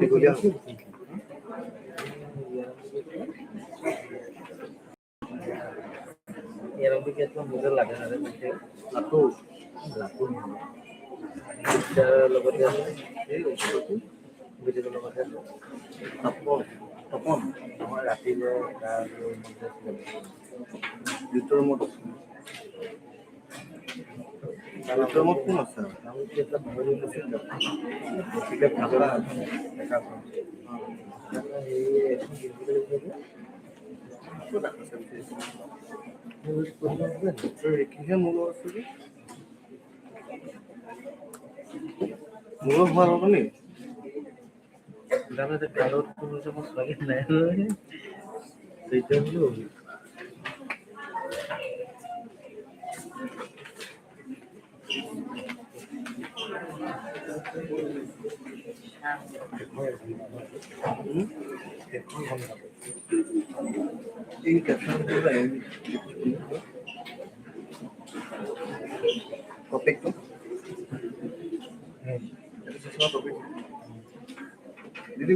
দীঘলীয়া ইয়াৰ অভিজ্ঞতা মোৰো লাগে না লাটু লাটু লগতে আছে এই ওচৰটো বিদ্যুতৰ লগতে আছে তপন তপন আমাৰ ৰাতিলৈ দ্বিতীয় ৰুমত আছে দ্বিতীয় ৰুমত কোন আছে ৰেখিহে মূলৰ আছে যে মূলৰ হোৱা হ'ব নি দাদা কালত কোনো সময় লাগে নাই সেইটা হলো এই টপিকটো টপিক দিদি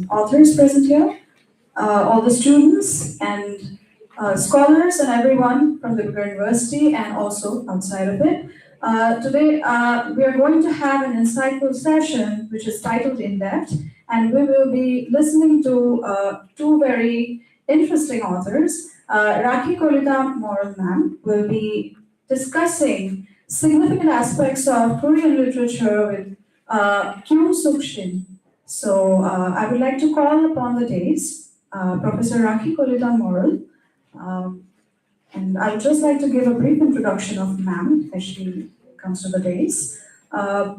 authors present here, all the students and scholars and everyone from the university and also outside of it. Today, we are going to have an insightful session which is titled In Depth, and we will be listening to two very interesting authors. Rakhi Kolita Moral ma'am will be discussing significant aspects of Korean literature with Kyung Suk Shin. So I would like to call upon the days Professor Rakhi Kolita Moral. Um, and I would just like to give a brief introduction of ma'am as she comes to the days. Uh,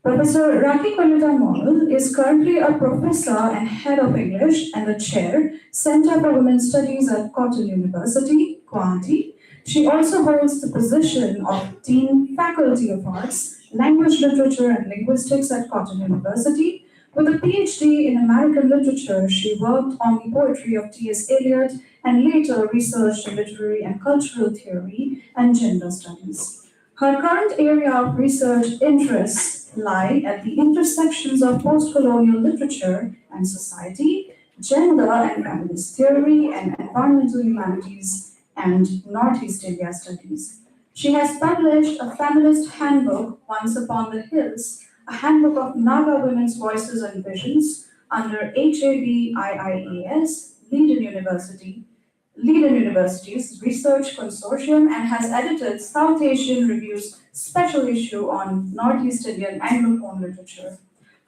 Professor Rakhi Kolita Moral is currently a professor and head of English and the chair, Center for Women's Studies at Cotton University, Guwahati. She also holds the position of Dean Faculty of Arts, Language, Literature and Linguistics at Cotton University. With a PhD in American literature, she worked on the poetry of T.S. Eliot and later researched in literary and cultural theory and gender studies. Her current area of research interests lie at the intersections of post-colonial literature and society, gender and feminist theory, and environmental humanities and Northeast India studies. She has published a feminist handbook, Once Upon the Hills, a handbook of Naga women's voices and visions under HABIIAS, Leiden University's Research Consortium, and has edited South Asian Review's special issue on Northeast Indian Anglophone literature.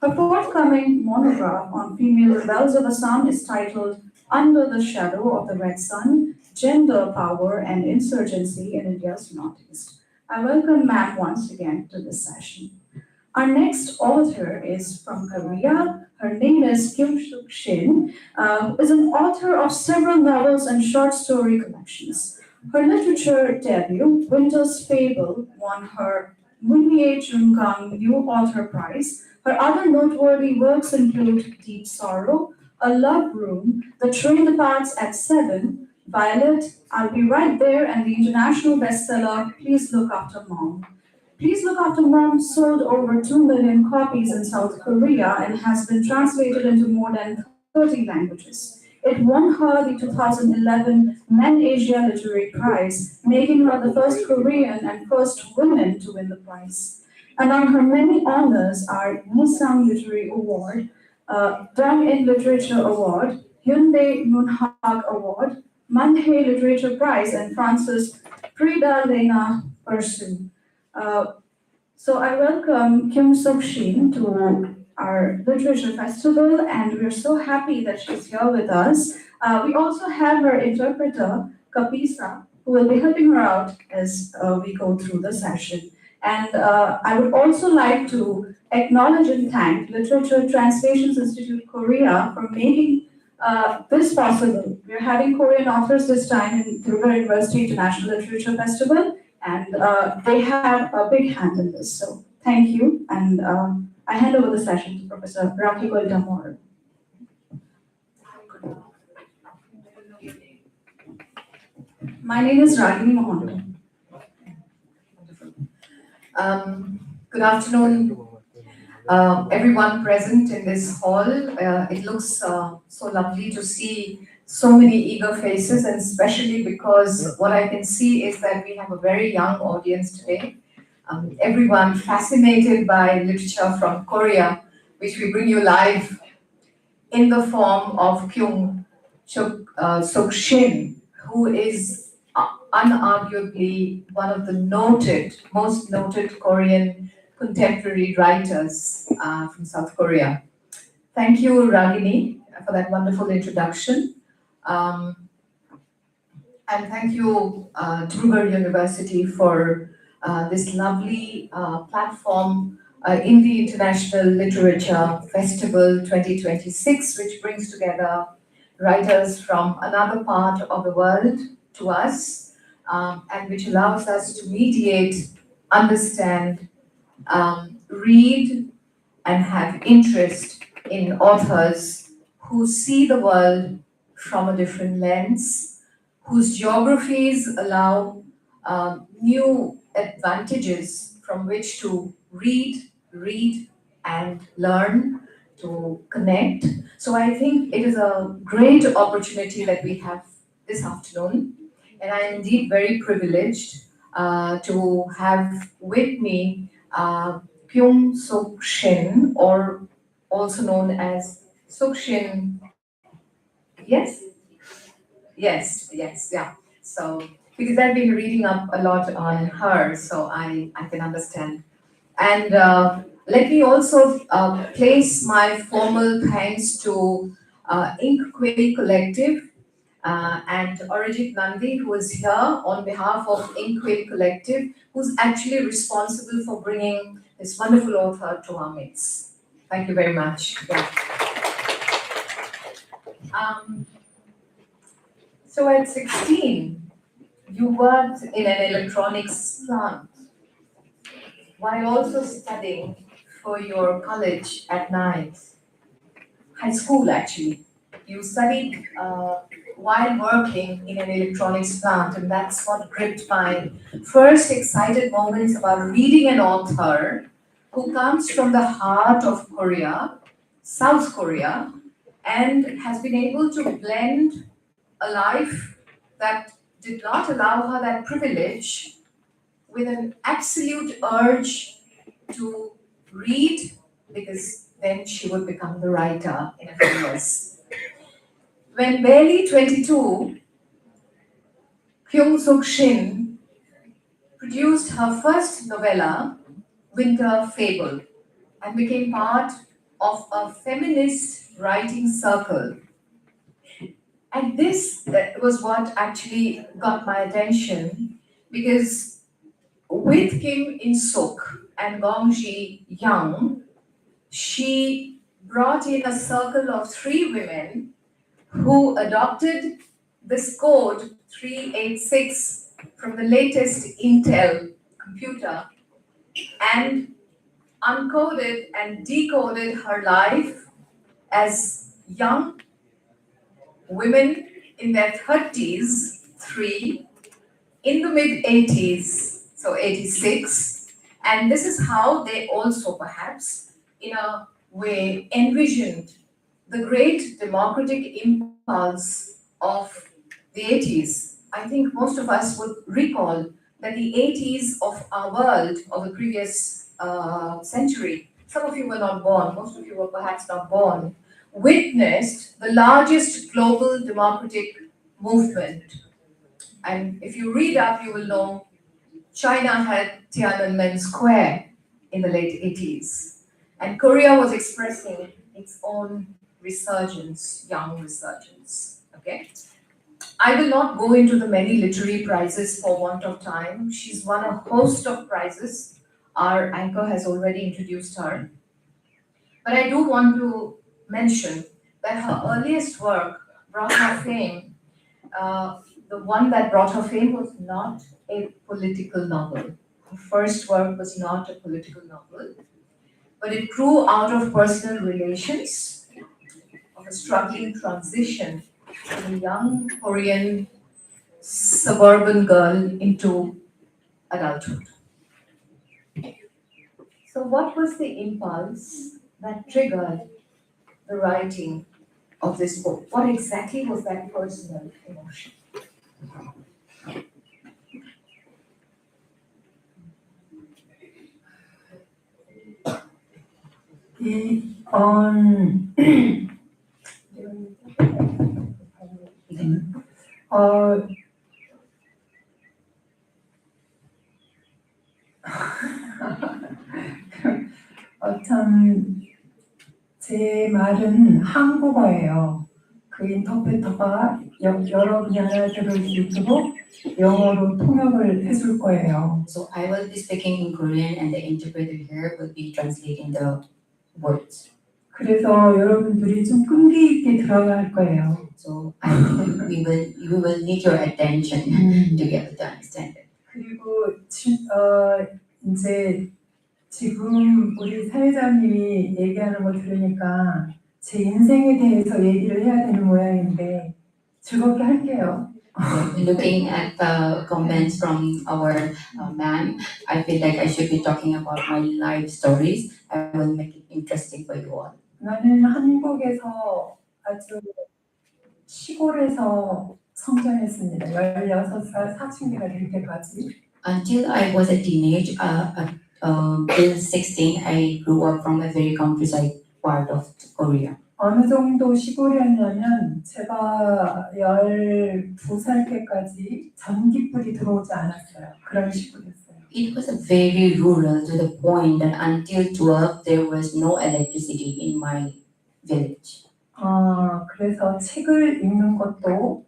Her forthcoming monograph on female rebels of Assam is titled Under the Shadow of the Red Sun, Gender, Power and Insurgency in India's Northeast. I welcome ma'am once again to this session. Our next author is from Korea. Her name is Kyung Suk Shin, who is an author of several novels and short story collections. Her literature debut, Winter's Fable, won her Munye Chungkang New Author Prize. Her other noteworthy works include Deep Sorrow, A Love Room, The Train Departs at 7, Violet, I'll Be Right There, and the international bestseller Please Look After Mom. Please Look After Mom sold over 2 million copies in South Korea and has been translated into more than 30 languages. It won her the 2011 Men Asia Literary Prize, making her the first Korean and first woman to win the prize. Among her many honors are Nisang Literary Award, Dong In Literature Award, Hyundai Nunhak Award, Manhe Literature Prize, and Francis Prida Lena Pursu. Uh, so I welcome Kim Suk Shin to our literature festival, and we're so happy that she's here with us. We also have her interpreter, Kapisa, who will be helping her out as we go through the session. And I would also like to acknowledge and thank Literature Translations Institute Korea for making this possible. We're having Korean authors this time in Duilf University International Literature Festival, and they have a big hand in this. So thank you, and I hand over the session to Professor Rakhi Goldamore. My name is Ragini Mohanty. Good afternoon, everyone present in this hall. It looks so lovely to see so many eager faces, and especially because what I can see is that we have a very young audience today. Everyone fascinated by literature from Korea, which we bring you live in the form of Kyung Suk Shin, who is unarguably one of the most noted Korean contemporary writers from South Korea. Thank you, Ragini, for that wonderful introduction. And thank you, Duilf University, for this lovely platform in the International Literature Festival 2026, which brings together writers from another part of the world to us, and which allows us to mediate, understand, read, and have interest in authors who see the world from a different lens, whose geographies allow new advantages from which to read, and learn, to connect. So I think it is a great opportunity that we have this afternoon, and I am indeed very privileged to have with me Kyung Suk Shin, or also known as Suk Shin. Yes, yes, yeah. So because I've been reading up a lot on her, so I can understand. And let me also place my formal thanks to Ink Quill Collective and Arijit Nandi, who is here on behalf of Ink Quill Collective, who's actually responsible for bringing this wonderful author to our midst. Thank you very much. Yeah. So at 16, you worked in an electronics plant while also studying for your college at night. High school, actually. You studied while working in an electronics plant, and that's what gripped my first excited moments about reading an author who comes from the heart of Korea, South Korea, and has been able to blend a life that did not allow her that privilege with an absolute urge to read, because then she would become the writer in a few years. When barely 22, Kyung Suk Shin produced her first novella, Winter Fable, and became part of a feminist writing circle. And this was what actually got my attention, because with Kim In Suk and Gong Ji Young, she brought in a circle of three women who adopted this code 386 from the latest Intel computer and uncoded and decoded her life as young women in their 30s, three, in the mid 80s, so 86. And this is how they also, perhaps, in a way, envisioned the great democratic impulse of the 80s. I think most of us would recall that the 80s of our world, of the previous century, some of you were not born, most of you were perhaps not born, witnessed the largest global democratic movement. And if you read up, you will know China had Tiananmen Square in the late 80s. And Korea was expressing its own resurgence, young resurgence. Okay? I will not go into the many literary prizes for want of time. She's won a host of prizes. Our anchor has already introduced her. But I do want to mention that her earliest work brought her fame. The one that brought her fame was not a political novel. Her first work was not a political novel, but it grew out of personal relations, of a struggling transition from a young Korean suburban girl into adulthood. So, what was the impulse that triggered the writing of this book? What exactly was that personal emotion? 이건 어, 참, 제 말은 한국어예요. 그 인터pre터가 여러 분야를 들을 수 있도록 영어로 통역을 해줄 거예요. So I will be speaking in Korean and the interpreter here will be translating the words. 그래서 여러분들이 좀 끈기 있게 들어갈 거예요. So I think we will need your attention to be able to understand it. 그리고 이제 지금 우리 사회자님이 얘기하는 거 들으니까 제 인생에 대해서 얘기를 해야 되는 모양인데 즐겁게 할게요. Looking at the comments from our man, I feel like I should be talking about my life stories. I will make it interesting for you all. 나는 한국에서 아주 시골에서 성장했습니다. 16살 사춘기가 될 때까지. Until I was a teenage, till 16, I grew up from a very countryside part of Korea. 어느 정도 시골이었냐면 제가 12살 때까지 전기불이 들어오지 않았어요. 그런 시골이었어요. It was a very rural to the point that until 12, there was no electricity in my village. 그래서 책을 읽는 것도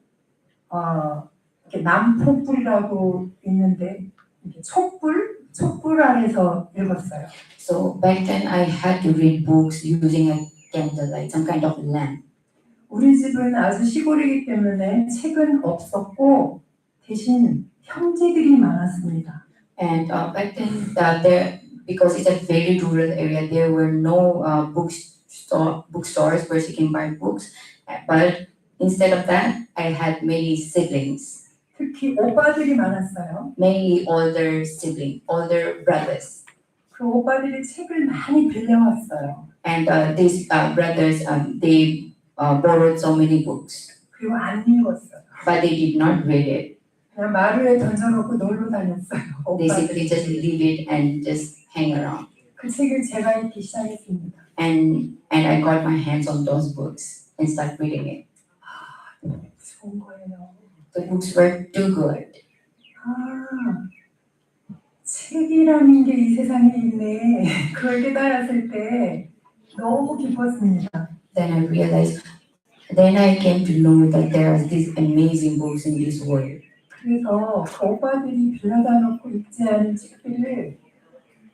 이렇게 남포불이라고 있는데 이게 촛불 아래서 읽었어요. So back then, I had to read books using a candlelight, some kind of lamp. 우리 집은 아주 시골이기 때문에 책은 없었고 대신 형제들이 많았습니다. And back then, because it's a very rural area, there were no bookstores where you can buy books. But instead of that, I had many siblings, 특히 오빠들이 많았어요. many older brothers. 그 오빠들이 책을 많이 빌려왔어요. And these brothers, they borrowed so many books, 그리고 안 읽었어요. but they did not read it. 그냥 마루에 던져놓고 놀러 다녔어요. They 오빠들이. simply just leave it and just hang around. 그 책을 제가 읽기 시작했습니다. And I got my hands on those books and started reading it. 좋은 거예요. The books were too good. 책이라는 게 이 세상에 있네. 그걸 깨달았을 때 너무 기뻤습니다. Then I came to know that there are these amazing books in this world. 그래서 그 오빠들이 빌려다 놓고 읽지 않은 책들을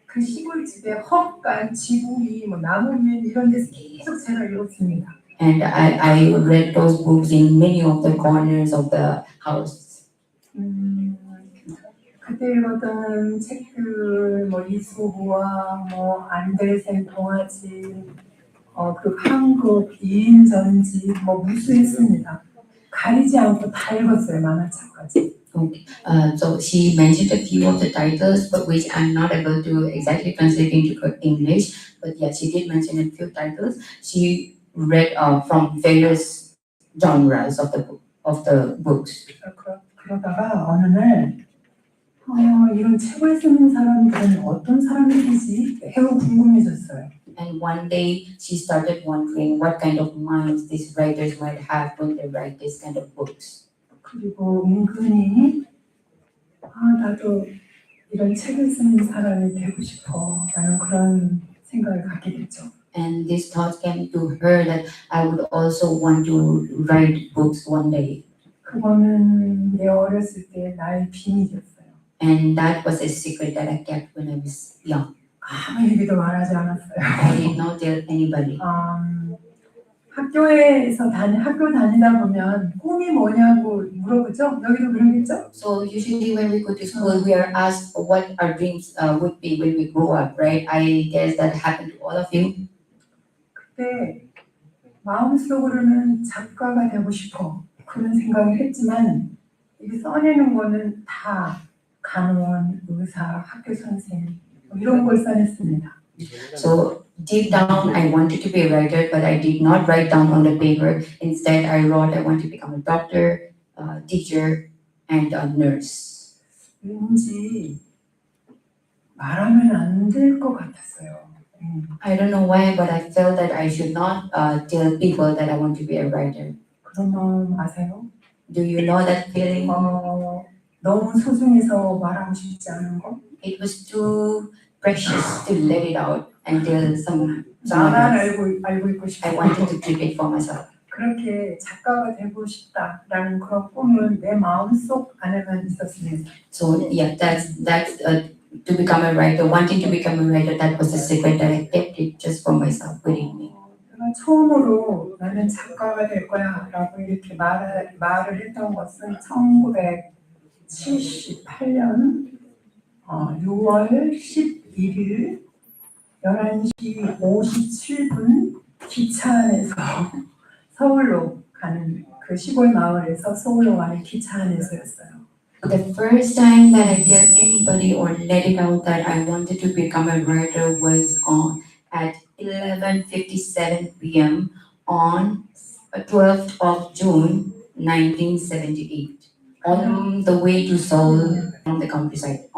그 시골집에 헛간, 지붕이, 나무 위에 이런 데서 계속 제가 읽었습니다. And I read those books in many of the corners of the house. 그때 읽었던 책들, 이소부와 안델센 동화집, 그리고 한국 이인전집, 무수했습니다. 가리지 않고 다 읽었어요, 만화책까지. Okay. So she mentioned a few of the titles, but which I'm not able to exactly translate into English. But yeah, she did mention a few titles. She read from various genres of the books. 그러다가 어느 날 이런 책을 쓰는 사람들은 어떤 사람들이지? 매우 궁금해졌어요. And one day she started wondering what kind of minds these writers might have when they write this kind of books. 그리고 은근히 나도 이런 책을 쓰는 사람이 되고 싶어 라는 그런 생각을 갖게 됐죠. And this thought came to her that I would also want to write books one day. 그거는 내 어렸을 때 나의 비밀이었어요. And that was a secret that I kept when I was young. 아무에게도 말하지 않았어요. I did not tell anybody. 학교 다니다 보면 꿈이 뭐냐고 물어보죠? 여기도 그러겠죠? So usually when we go to school, we are asked what our dreams would be when we grow up, right? I guess that happened to all of you. 그때 마음속으로는 작가가 되고 싶어 그런 생각을 했지만 이게 써내는 거는 다 간호원, 의사, 학교 선생님 이런 걸 써냈습니다. So deep down, I wanted to be a writer, but I did not write down on the paper. Instead, I wrote I want to become a doctor, a teacher, and a nurse. 왠지 말하면 안 될 것 같았어요. I don't know why, but I felt that I should not tell people that I want to be a writer. 그런 마음 아세요? Do you know that feeling? 너무 소중해서 말하고 싶지 않은 거? It was too precious to let it out and tell someone 나만 else. 알고 있고 싶어. I wanted to keep it for myself. 그렇게 작가가 되고 싶다라는 그런 꿈은 내 마음속 안에만 있었습니다. So yeah, that's to become a writer. Wanting to become a writer, that was the secret that I kept it just for myself within me. 제가 처음으로 나는 작가가 될 거야라고 이렇게 말을 했던 것은 1978년 6월 11일 11시 57분 기차 안에서 서울로 가는 그 시골 마을에서 서울로 가는 기차 안에서였어요. The first time that I tell anybody or let it out that I wanted to become a writer was at 11:57 p.m. on 12th of June 1978 on the way to Seoul from the countryside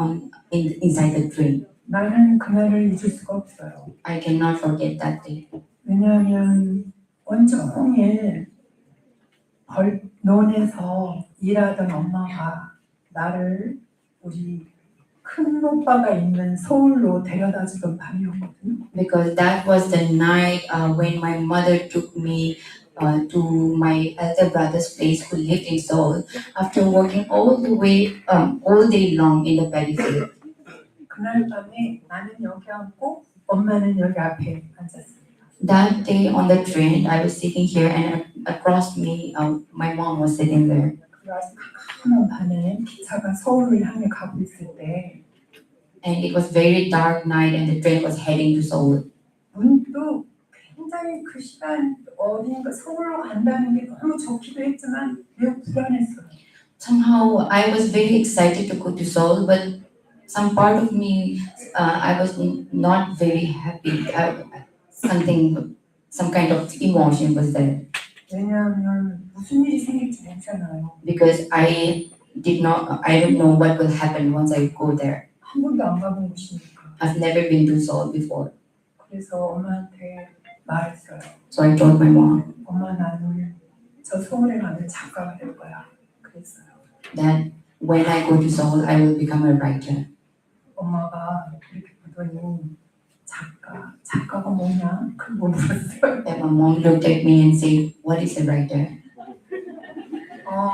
inside the train. 나는 그날을 잊을 수가 없어요. I cannot forget that day 왜냐하면 온종일 논에서 일하던 엄마가 나를 우리 큰 오빠가 있는 서울로 데려다 주던 밤이었거든요. because that was the night when my mother took me to my elder brother's place who lived in Seoul after working all the way all day long in the paddy field. 그날 밤에 나는 여기 앉고 엄마는 여기 앞에 앉았어요. That day on the train, I was sitting here, and across me, my mom was sitting there. 그리고 아주 캄캄한 밤에 기차가 서울을 향해 가고 있을 때 And it was very dark night, and the train was heading to Seoul. 문득 굉장히 그 시간 어딘가 서울로 간다는 게 너무 좋기도 했지만 매우 불안했어요. Somehow, I was very excited to go to Seoul, but some part of me, I was not very happy. Some kind of emotion was there 왜냐하면 무슨 일이 생길지 모르잖아요. because I don't know what will happen once I go there. 한 번도 안 가본 곳이니까. I've never been to Seoul before. 그래서 엄마한테 말했어요. So I told my mom 엄마 나는 저 서울에 가면 작가가 될 거야. 그랬어요. that when I go to Seoul, I will become a writer. 엄마가 이렇게 보더니 작가가 뭐냐? 그거 물었어요. And my mom looked at me and said, "What is a writer?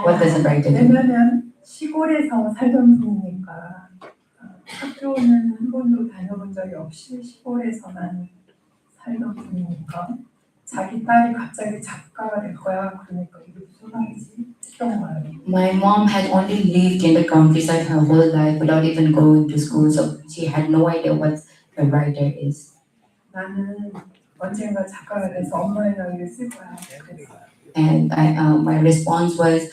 What does a writer do?" 왜냐면 시골에서 살던 분이니까 학교는 한 번도 다녀본 적이 없이 시골에서만 살던 분이니까 자기 딸이 갑자기 작가가 될 거야. 그러니까 이게 무슨 말이지? 했던 거예요. My mom had only lived in the countryside her whole life without even going to school, so she had no idea what a writer is. 나는 언젠가 작가가 돼서 엄마의 이야기를 쓸 거야. 그래서 And my response was,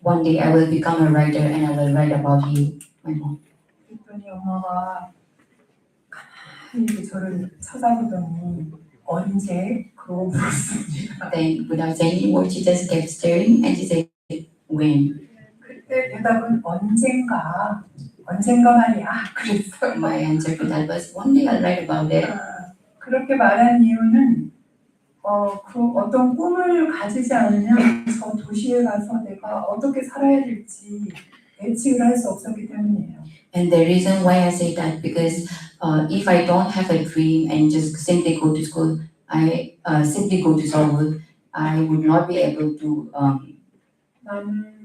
"One day I will become a writer and I will write about you, my mom." 그랬더니 엄마가 가만히 저를 쳐다보더니 언제? 그러고 물었습니다. Then, without saying any word, she just kept staring and she said, "When?" 그때 대답은 언젠가 말이야. 그랬어요. My answer to that was, "One day I'll write about it." 그렇게 말한 이유는 그 어떤 꿈을 가지지 않으면 저 도시에 가서 내가 어떻게 살아야 될지 예측을 할 수 없었기 때문이에요. And the reason why I say that because if I don't have a dream and just simply go to school, I simply go to Seoul, I would not be able to. 나는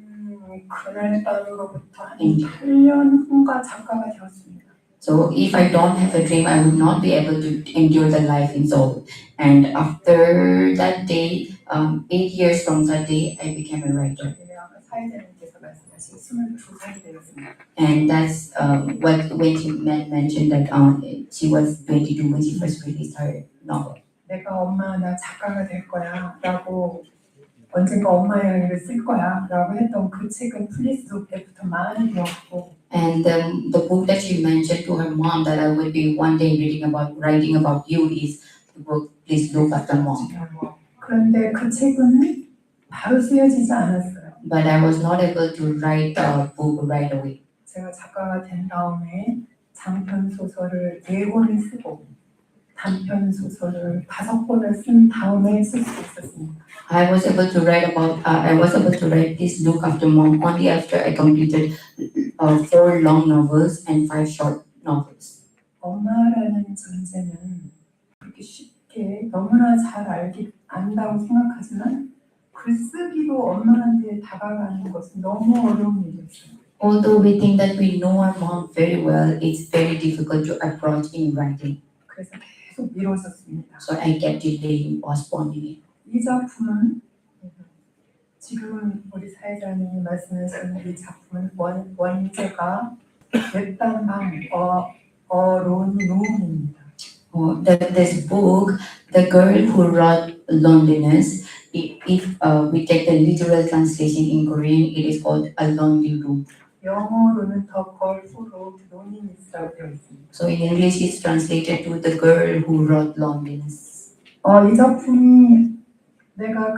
그날 밤으로부터 한 8년 후가 작가가 되었습니다. So if I don't have a dream, I would not be able to endure the life in Seoul. And after that day, 8 years from that day, I became a writer. 아까 사회자님께서 말씀하신 22살이 되었습니다. And that's what when she mentioned that she was 22 when she first released her novel. 내가 엄마 나 작가가 될 거야 라고 언젠가 엄마 이야기를 쓸 거야 라고 했던 그 책은 플리스도 때부터 많이 배웠고 And the book that she mentioned to her mom that I will be one day writing about you is the book Please Look After Mom. 그런데 그 책은 바로 쓰여지지 않았어요. But I was not able to write the book right away. 제가 작가가 된 다음에 장편 소설을 4권을 쓰고 단편 소설을 5권을 쓴 다음에 쓸 수 있었습니다. I was able to write Please Look After Mom only after I completed 4 long novels and 5 short novels. 엄마라는 존재는 그렇게 쉽게 너무나 잘 안다고 생각하지만 글쓰기로 엄마한테 다가가는 것은 너무 어려운 일이었어요. Although we think that we know our mom very well, it's very difficult to approach in writing. 그래서 계속 미뤄졌습니다. So I kept delaying, postponing it. 이 작품은 지금 우리 사회자님이 말씀하신 이 작품은 원제가 웹단방 어론룸입니다. This book, The Girl Who Wrote Loneliness, if we take the literal translation in Korean, it is called A Lonely Room. 영어로는 The Girl Who Wrote Loneliness라고 되어 있습니다. So in English, it's translated to The Girl Who Wrote Loneliness. 이 작품이 내가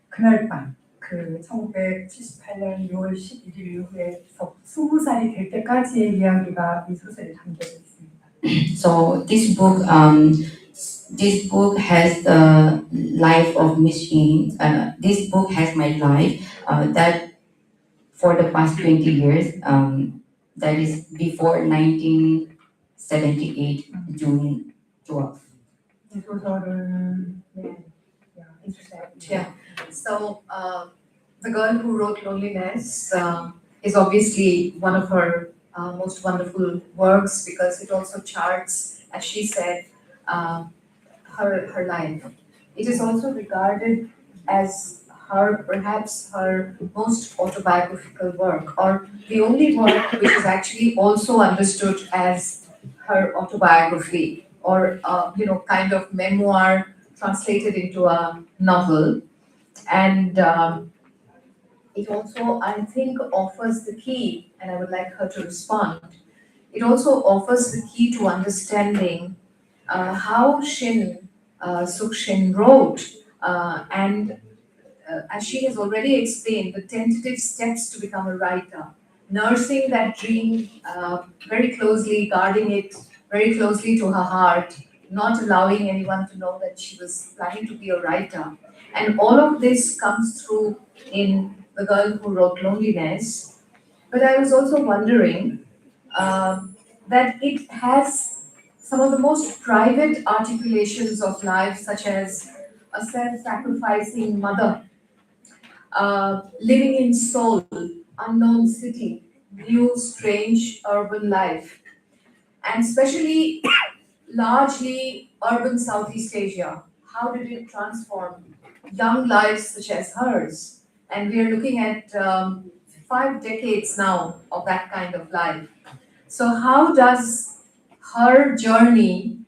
그날 밤, 1978년 6월 11일 이후에서 20살이 될 때까지의 이야기가 이 소설에 담겨져 있습니다. So this book has the life of Miss Jean. This book has my life that for the past 20 years, that is before 1978 June 12th. 이 소설은 Yeah. So, The Girl Who Wrote Loneliness is obviously one of her most wonderful works because it also charts, as she said, her life. It is also regarded as perhaps her most autobiographical work, or the only work which is actually also understood as her autobiography, or kind of memoir translated into a novel. And it also, I think, offers the key, and I would like her to respond. It also offers the key to understanding how Suk-shin wrote, and as she has already explained, the tentative steps to become a writer, nursing that dream very closely, guarding it very closely to her heart, not allowing anyone to know that she was planning to be a writer. And all of this comes through in The Girl Who Wrote Loneliness. But I was also wondering that it has some of the most private articulations of life, such as a self-sacrificing mother, living in Seoul, unknown city, new, strange urban life, and especially largely urban Southeast Asia. How did it transform young lives such as hers? And we are looking at 5 decades now of that kind of life. So how does her journey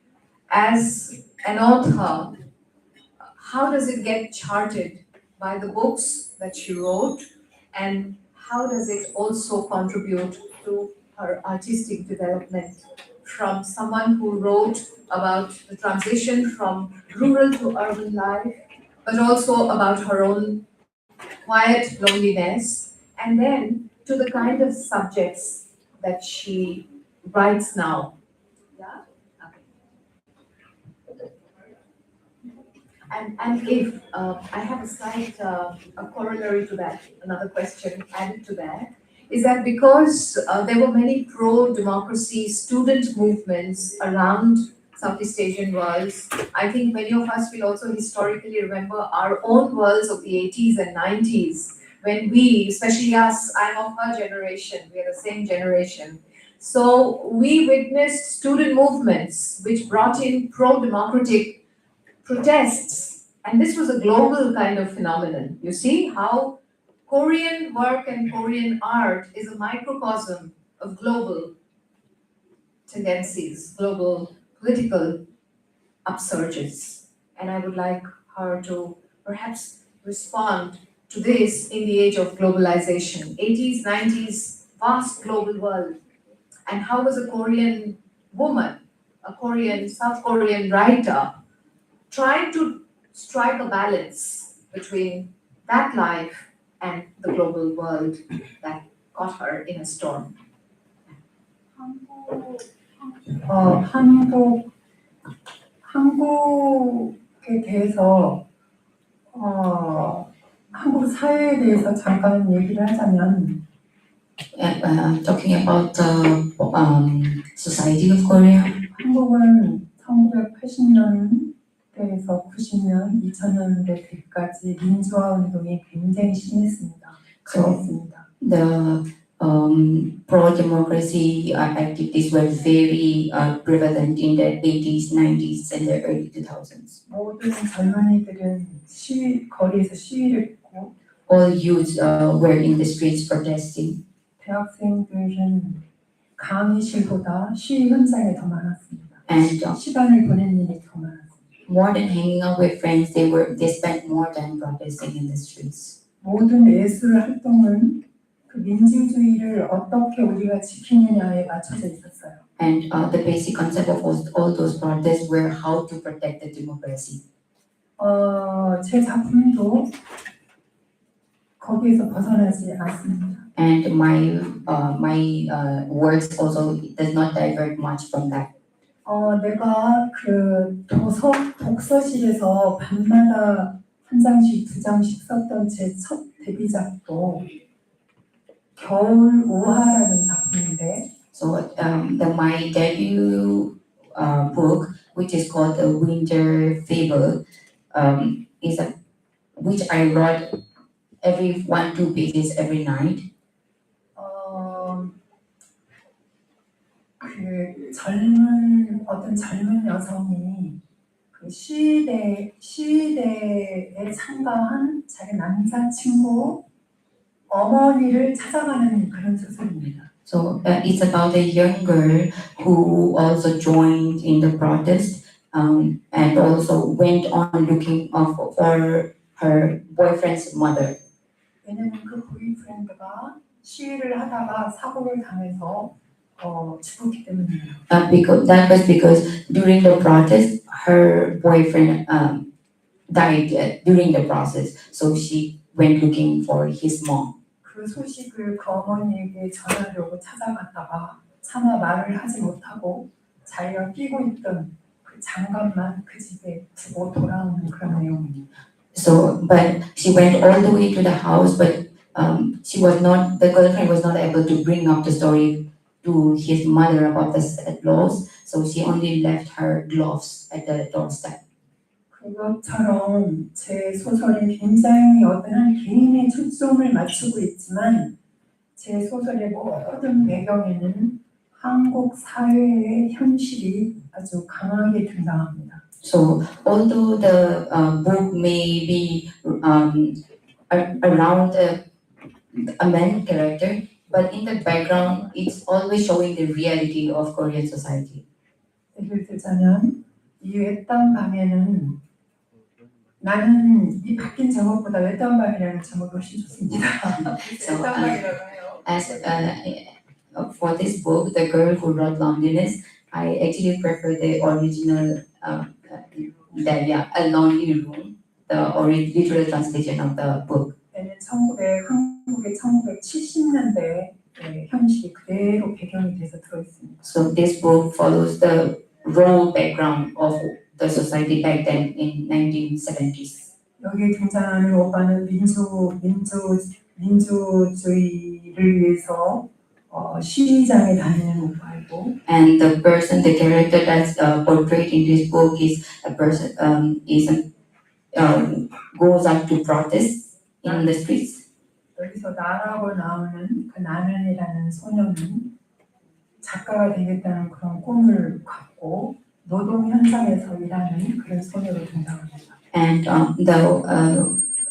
as an author, how does it get charted by the books that she wrote, and how does it also contribute to her artistic development from someone who wrote about the transition from rural to urban life, but also about her own quiet loneliness, and then to the kind of subjects that she writes now. Yeah? Okay. And if I have a slight a corollary to that, another question added to that, is that because there were many pro-democracy student movements around Southeast Asian worlds, I think many of us will also historically remember our own worlds of the 80s and 90s, when we, especially us, I'm of her generation, we are the same generation. So we witnessed student movements which brought in pro-democratic protests, and this was a global kind of phenomenon. You see how Korean work and Korean art is a microcosm of global tendencies, global political upsurges. And I would like her to perhaps respond to this in the age of globalization, 80s, 90s, vast global world. And how was a Korean woman, a South Korean writer, trying to strike a balance between that life and the global world that caught her in a storm. 한국에 대해서 한국 사회에 대해서 잠깐 얘기를 하자면 Talking about the society of Korea. 한국은 1980년대에서 90년, 2000년대까지 민주화 운동이 굉장히 심했습니다. 강했습니다. The pro-democracy activities were very prevalent in the 80s, 90s, and the early 2000s. 모든 젊은이들은 거리에서 시위를 했고, All youths were in the streets protesting. 대학생들은 강의실보다 시위 현장에 더 많았습니다. And 시간을 보낸 일이 더 많았습니다. more than hanging out with friends, they spent more time protesting in the streets. 모든 예술 활동은 그 민주주의를 어떻게 우리가 지키느냐에 맞춰져 있었어요. And the basic concept of all those protests were how to protect the democracy. 제 작품도 거기에서 벗어나지 않습니다. And my works also does not divert much from that. 내가 그 독서실에서 밤마다 한 장씩 두 장씩 썼던 제 첫 데뷔작도 겨울 우화라는 작품인데 So my debut book, which is called The Winter Fable, which I wrote every 1-2 pages every night. 그 어떤 젊은 여성이 그 시위대에 참가한 자기 남자친구 어머니를 찾아가는 그런 소설입니다. So it's about a young girl who also joined in the protest and also went on looking for her boyfriend's mother. 왜냐면 그 보이프렌드가 시위를 하다가 사고를 당해서 죽었기 때문이에요. Because during the protest, her boyfriend died during the process. So she went looking for his mom. 그 소식을 그 어머니에게 전하려고 찾아갔다가 차마 말을 하지 못하고 자기가 끼고 있던 그 장갑만 그 집에 두고 돌아오는 그런 내용입니다. So, but she went all the way to the house, but the girlfriend was not able to bring up the story to his mother about the sad loss. So she only left her gloves at the doorstep. 그것처럼 제 소설이 굉장히 어떤 한 개인의 초점을 맞추고 있지만 제 소설의 모든 배경에는 한국 사회의 현실이 아주 강하게 등장합니다. So although the book may be around a main character, but in the background it's always showing the reality of Korean society. 예를 들자면 이 외딴 밤에는 나는 이 바뀐 제목보다 외딴 밤이라는 제목이 훨씬 좋습니다. 외딴 밤이라고 해요. As for this book, The Girl Who Wrote Loneliness, I actually prefer the original, A Lonely Room, the literal translation of the book. 얘는 한국의 1970년대 현실이 그대로 배경이 돼서 들어있습니다. So this book follows the raw background of the society back then in 1970s. 여기에 등장하는 오빠는 민주주의를 위해서 시위장에 다니는 오빠이고, And the character that's portrayed in this book is a person goes out to protest in the streets. 여기서 나라고 나오는 그 나는이라는 소녀는 작가가 되겠다는 그런 꿈을 갖고 노동 현장에서 일하는 그런 소녀로 등장합니다. And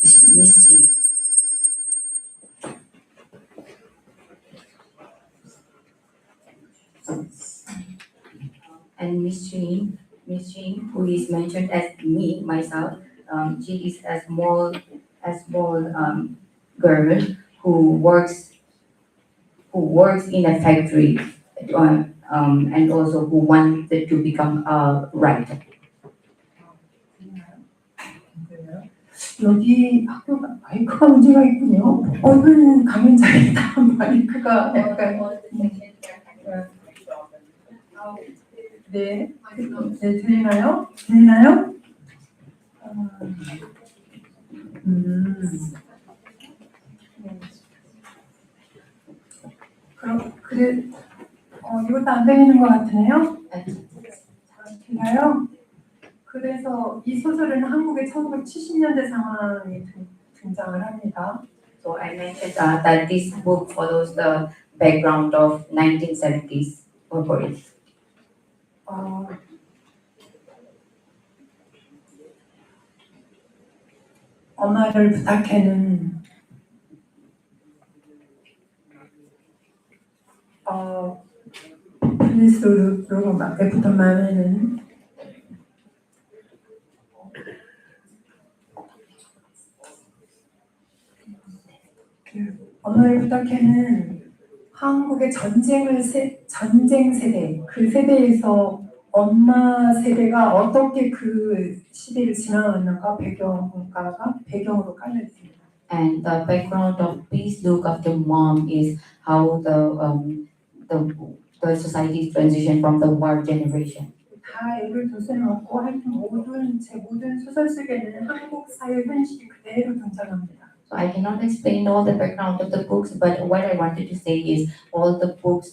Miss G. And Miss Jean, who is mentioned as myself, she is a small girl who works in a factory, and also who wanted to become a writer. 여기 학교가 마이크가 문제가 있군요. 어느 강연장이다 마이크가 약간 네, 들리나요? 이것도 안 들리는 것 같으네요. 들려요? 그래서 이 소설은 한국의 1970년대 상황이 등장을 합니다. So I mentioned that this book follows the background of 1970s for Korea. 엄마를 부탁해는 플리스 로마 애프터 맘에는 엄마 언어를 부탁해는 한국의 전쟁 세대, 그 세대에서 엄마 세대가 어떻게 그 시대를 지나왔는가 배경으로 깔려 있습니다. And the background of Please Look After Mom is how the society's transition from the war generation. 다 예를 들 수는 없고 하여튼 제 모든 소설 속에는 한국 사회 현실이 그대로 등장합니다. So I cannot explain all the background of the books, but what I wanted to say is all the books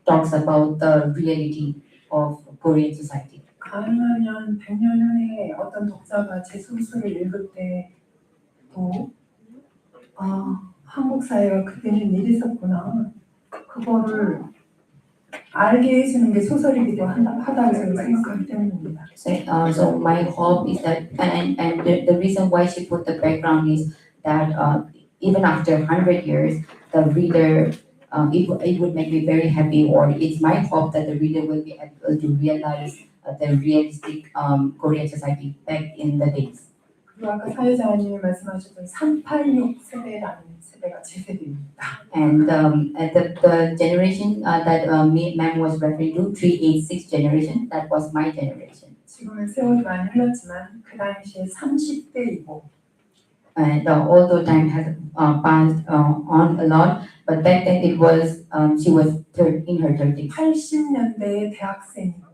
talks about the reality of Korean society. 가능하면 100년 후에 어떤 독자가 제 소설을 읽을 때도 한국 사회가 그때는 이랬었구나. 그거를 알게 해주는 게 소설이기도 하다고 저는 생각하기 때문입니다. So my hope is that, and the reason why she put the background is that even after 100 years, the reader, it would make me very happy, or it's my hope that the reader will be able to realize the realistic Korean society back in the days. 그리고 아까 사회자님이 말씀하셨던 386 세대라는 세대가 제 세대입니다. And the generation that ma'am was referring to, 386 generation, that was my generation. 지금은 세월이 많이 흘렀지만 그 당시에 30대이고 And although time has passed on a lot, but back then it was she was in her 30s. 80년대의 대학생이고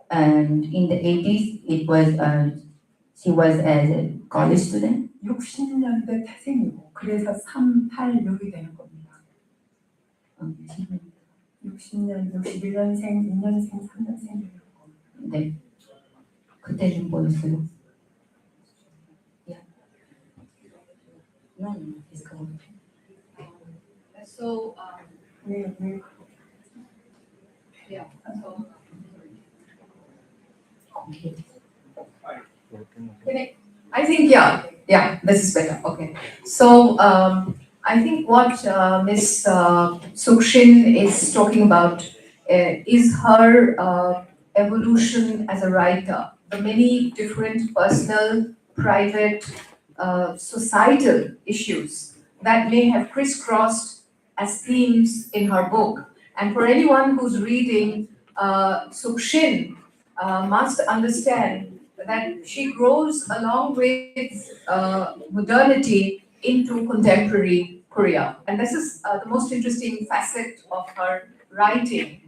And in the 80s it was she was as a college student. 60년대 태생이고 그래서 386이 되는 겁니다. 60년, 61년생, 2년생, 3년생. 네. 그때는 뭐였어요? Yeah. No, it's cool. So, 네. yeah, so. I think, yeah, this is better. Okay. So, I think what Ms. Sukshin is talking about is her evolution as a writer. The many different personal, private, societal issues that may have crisscrossed as themes in her book. And for anyone who's reading Sukshin, must understand that she grows along with modernity into contemporary Korea. And this is the most interesting facet of her writing,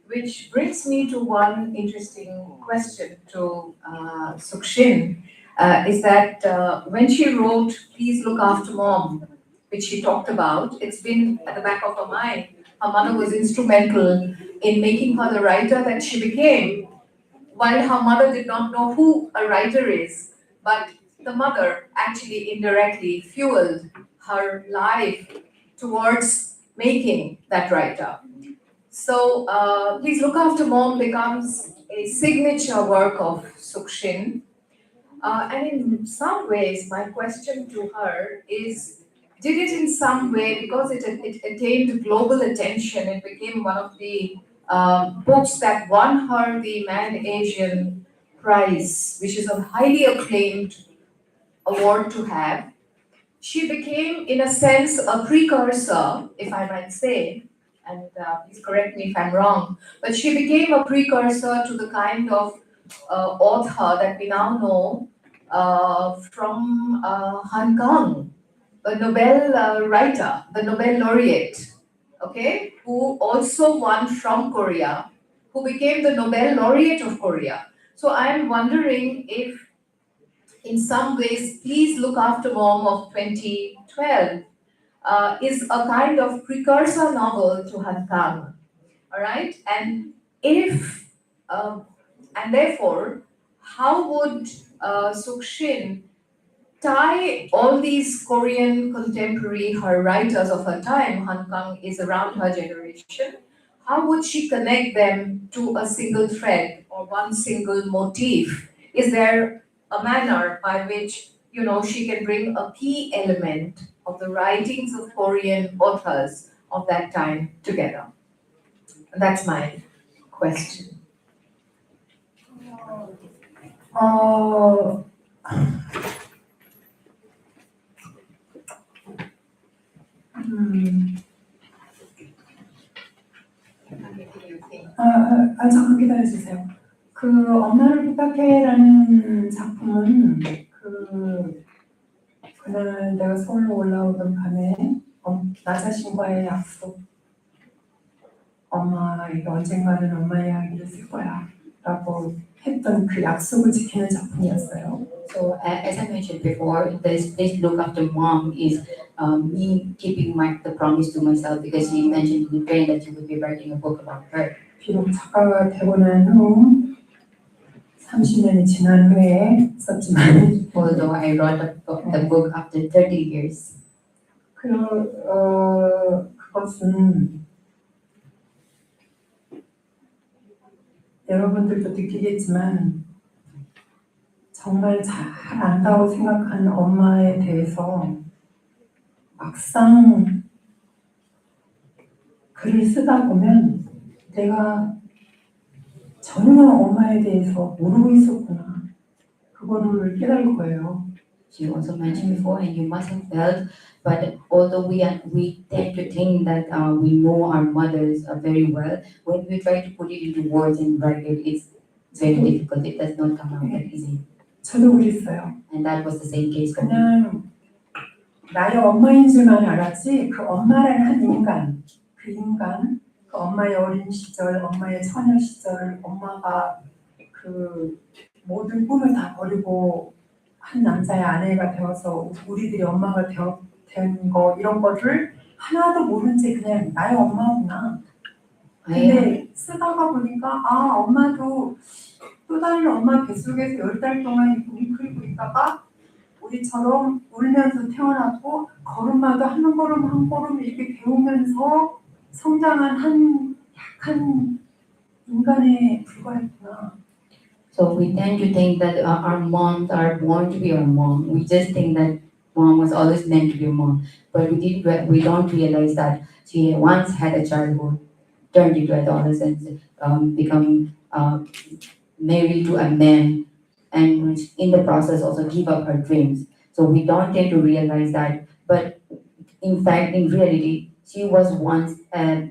which brings me to one interesting question to Sukshin, is that when she wrote Please Look After Mom, which she talked about, it's been at the back of her mind. Her mother was instrumental in making her the writer that she became. While her mother did not know who a writer is, but the mother actually indirectly fueled her life towards making that writer. So Please Look After Mom becomes a signature work of Sukshin. And in some ways, my question to her is, did it in some way, because it attained global attention, it became one of the books that won her the Man Asian Prize, which is a highly acclaimed award to have. She became, in a sense, a precursor, if I might say, and please correct me if I'm wrong, but she became a precursor to the kind of author that we now know from Han Kang, the Nobel writer, the Nobel laureate, okay, who also won from Korea, who became the Nobel laureate of Korea. So I'm wondering if, in some ways, Please Look After Mom of 2012 is a kind of precursor novel to Han Kang, all right? And if, and therefore, how would Sukshin tie all these Korean contemporary, her writers of her time, Han Kang is around her generation, how would she connect them to a single thread or one single motif? Is there a manner by which, you know, she can bring a key element of the writings of Korean authors of that time together? That's my question. 잠깐 기다려주세요. 그 엄마를 부탁해라는 작품은 그날 내가 서울로 올라오던 밤에 나 자신과의 약속, 엄마에게 언젠가는 엄마 이야기를 쓸 거야 라고 했던 그 약속을 지키는 작품이었어요. So as I mentioned before, this Please Look After Mom is me keeping the promise to myself because she mentioned in the train that she would be writing a book about her. 비록 작가가 되고 난 후 30년이 지난 후에 썼지만 Although I wrote the book after 30 years. 그것은 여러분들도 느끼겠지만 정말 잘 안다고 생각하는 엄마에 대해서 막상 글을 쓰다 보면 내가 전혀 엄마에 대해서 모르고 있었구나. 그거를 깨달을 거예요. She also mentioned before, and you must have felt, but although we tend to think that we know our mothers very well, when we try to put it into words and write it, it's very difficult. It does not come out that easy. 저도 그랬어요. And that was the same case for me. 그냥 나의 엄마인 줄만 알았지 그 엄마라는 한 인간, 그 엄마의 어린 시절, 엄마의 처녀 시절, 엄마가 그 모든 꿈을 다 버리고 한 남자의 아내가 되어서 우리들이 엄마가 된 거 이런 거를 하나도 모른 채 그냥 나의 엄마구나. 근데 쓰다가 보니까 엄마도 또 다른 엄마 뱃속에서 10달 동안 웅크리고 있다가 우리처럼 울면서 태어났고 걸음마도 한 걸음 한 걸음 이렇게 배우면서 성장한 한 약한 인간에 불과했구나. So we tend to think that our moms are born to be our mom. We just think that mom was always meant to be a mom, but we don't realize that she once had a childhood, turned into adolescence, become married to a man, and in the process also give up her dreams. So we don't tend to realize that, but in fact, in reality, she was once a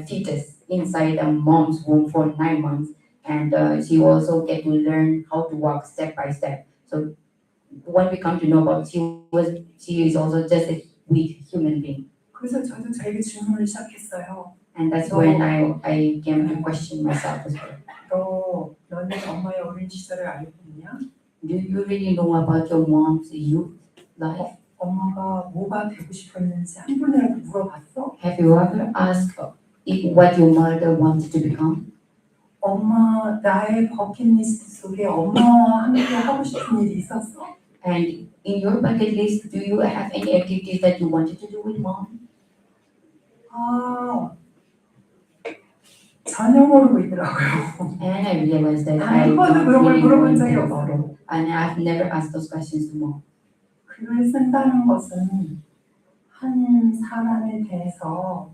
fetus inside a mom's womb for 9 months, and she also get to learn how to walk step by step. So when we come to know about she is also just a weak human being. 그래서 저도 저에게 질문을 시작했어요. And that's when I came to question myself as well. 너는 엄마의 어린 시절을 알고 있냐? Do you really know about your mom's youth life? 엄마가 뭐가 되고 싶었는지 한 번이라도 물어봤어? Have you ever asked what your mother wanted to become? 엄마 나의 버킷리스트 속에 엄마와 함께 하고 싶은 일이 있었어? And in your bucket list, do you have any activities that you wanted to do with mom? 전혀 모르고 있더라고요. And I realized that I don't really know anything about it. And I've never asked those questions to mom. 글을 쓴다는 것은 한 사람에 대해서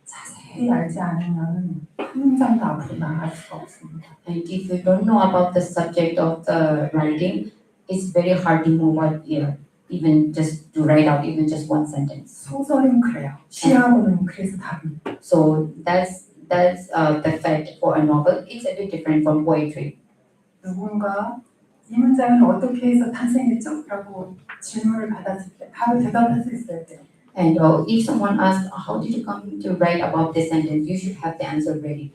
자세히 알지 않으면 한 문장도 앞으로 나갈 수가 없습니다. And if you don't know about the subject of the writing, it's very hard to move out here, even just to write out even just one sentence. 소설은 그래요. 시하고는 그래서 다릅니다. So that's the fact for a novel. It's a bit different from poetry. 누군가 이 문장은 어떻게 해서 탄생했죠? 라고 질문을 받았을 때 바로 대답할 수 있어야 돼요. And if someone asks, how did you come to write about this sentence? You should have the answer ready.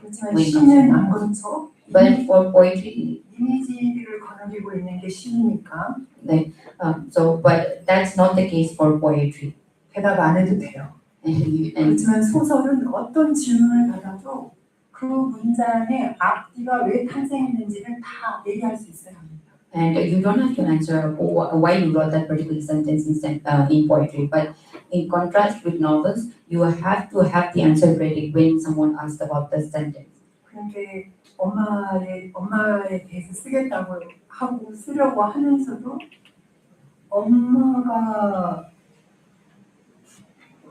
그렇지만 시는 안 그렇죠. But for poetry, 이미지를 거느리고 있는 게 시니까 but that's not the case for poetry. 대답 안 해도 돼요. 그렇지만 소설은 어떤 질문을 받아도 그 문장의 앞뒤가 왜 탄생했는지를 다 얘기할 수 있어야 합니다. And you don't have to answer why you wrote that particular sentence in poetry. But in contrast with novels, you have to have the answer ready when someone asks about the sentence. 그런데 엄마에 대해서 쓰겠다고 하고 쓰려고 하면서도 엄마가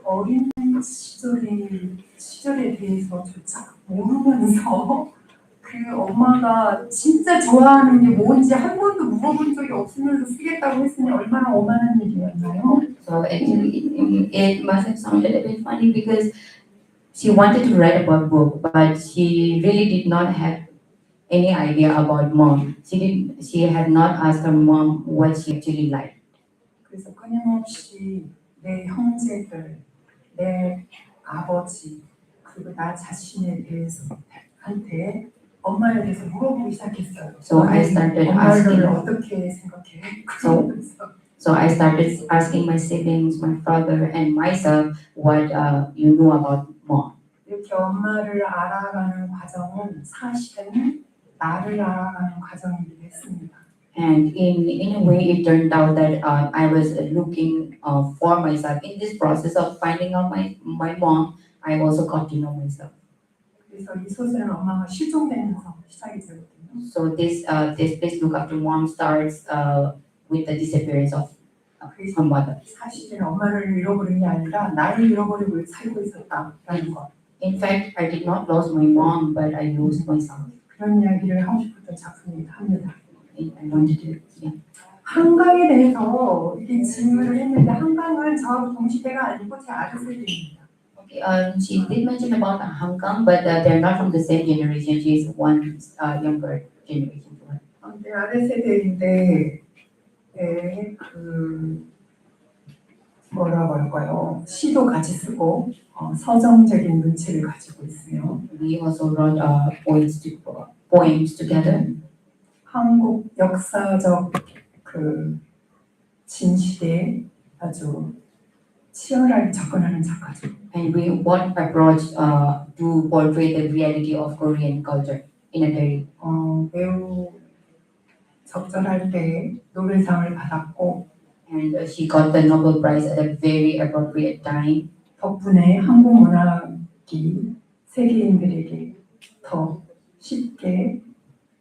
어린 시절에 대해서조차 모르면서 그 엄마가 진짜 좋아하는 게 뭔지 한 번도 물어본 적이 없으면서 쓰겠다고 했으니 얼마나 오만한 일이었나요? So So actually, it must have sounded a bit funny because she wanted to write about book, but she really did not have any idea about mom. She had not asked her mom what she actually liked. 그래서 끊임없이 내 형제들, 내 아버지, 그리고 나 자신에 대해서 한테 엄마에 대해서 물어보기 시작했어요. So I started 엄마를 asking. 어떻게 생각해? So- 그러면서 So I started asking my siblings, my father, and myself what you know about mom. 이렇게 엄마를 알아가는 과정은 사실은 나를 알아가는 과정이기도 했습니다. And in a way, it turned out that I was looking for myself. In this process of finding out my mom, I also got to know myself. 그래서 이 소설은 엄마가 실종되면서 시작이 되거든요. So this Please Look After Mom starts with the disappearance of her mother. 사실은 엄마를 잃어버린 게 아니라 나를 잃어버리고 살고 있었다라는 것. In fact, I did not lose my mom, but I lost myself. 그런 이야기를 하고 싶었던 작품입니다. I wanted to, yeah. 한강에 대해서 이렇게 질문을 했는데 한강은 저하고 동시대가 아니고 제 아랫세대입니다. Okay, she did mention about Hong Kong, but they're not from the same generation. She's one younger generation to her. 내 아랫세대인데 그 뭐라고 할까요? 시도 같이 쓰고 서정적인 눈치를 가지고 있으며 We also wrote poems together. 한국 역사적 그 진실에 아주 치열하게 접근하는 작가죠. And we what approach to portray the reality of Korean culture in a very 매우 적절할 때 노벨상을 받았고 and she got the Nobel Prize at a very appropriate time. 덕분에 한국 문학이 세계인들에게 더 쉽게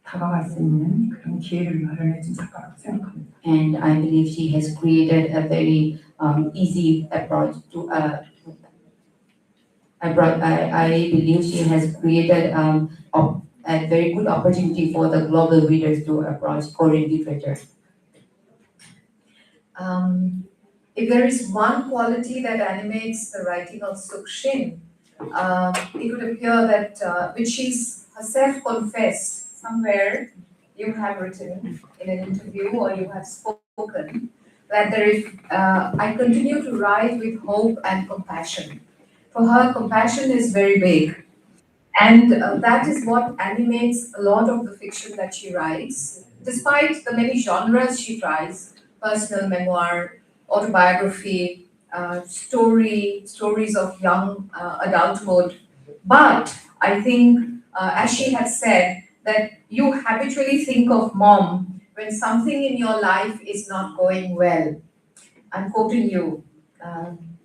다가갈 수 있는 그런 기회를 마련해 준 작가라고 생각합니다. And I believe she has created a very easy approach to I believe she has created a very good opportunity for the global readers to approach Korean literature. If there is one quality that animates the writing of Suk-shin, it would appear that which she's herself confessed somewhere, you have written in an interview or you have spoken, that there is, I continue to write with hope and compassion. For her, compassion is very big. And that is what animates a lot of the fiction that she writes. Despite the many genres she tries, personal memoir, autobiography, stories of young adulthood. But I think, as she had said, that you habitually think of mom when something in your life is not going well. I'm quoting you,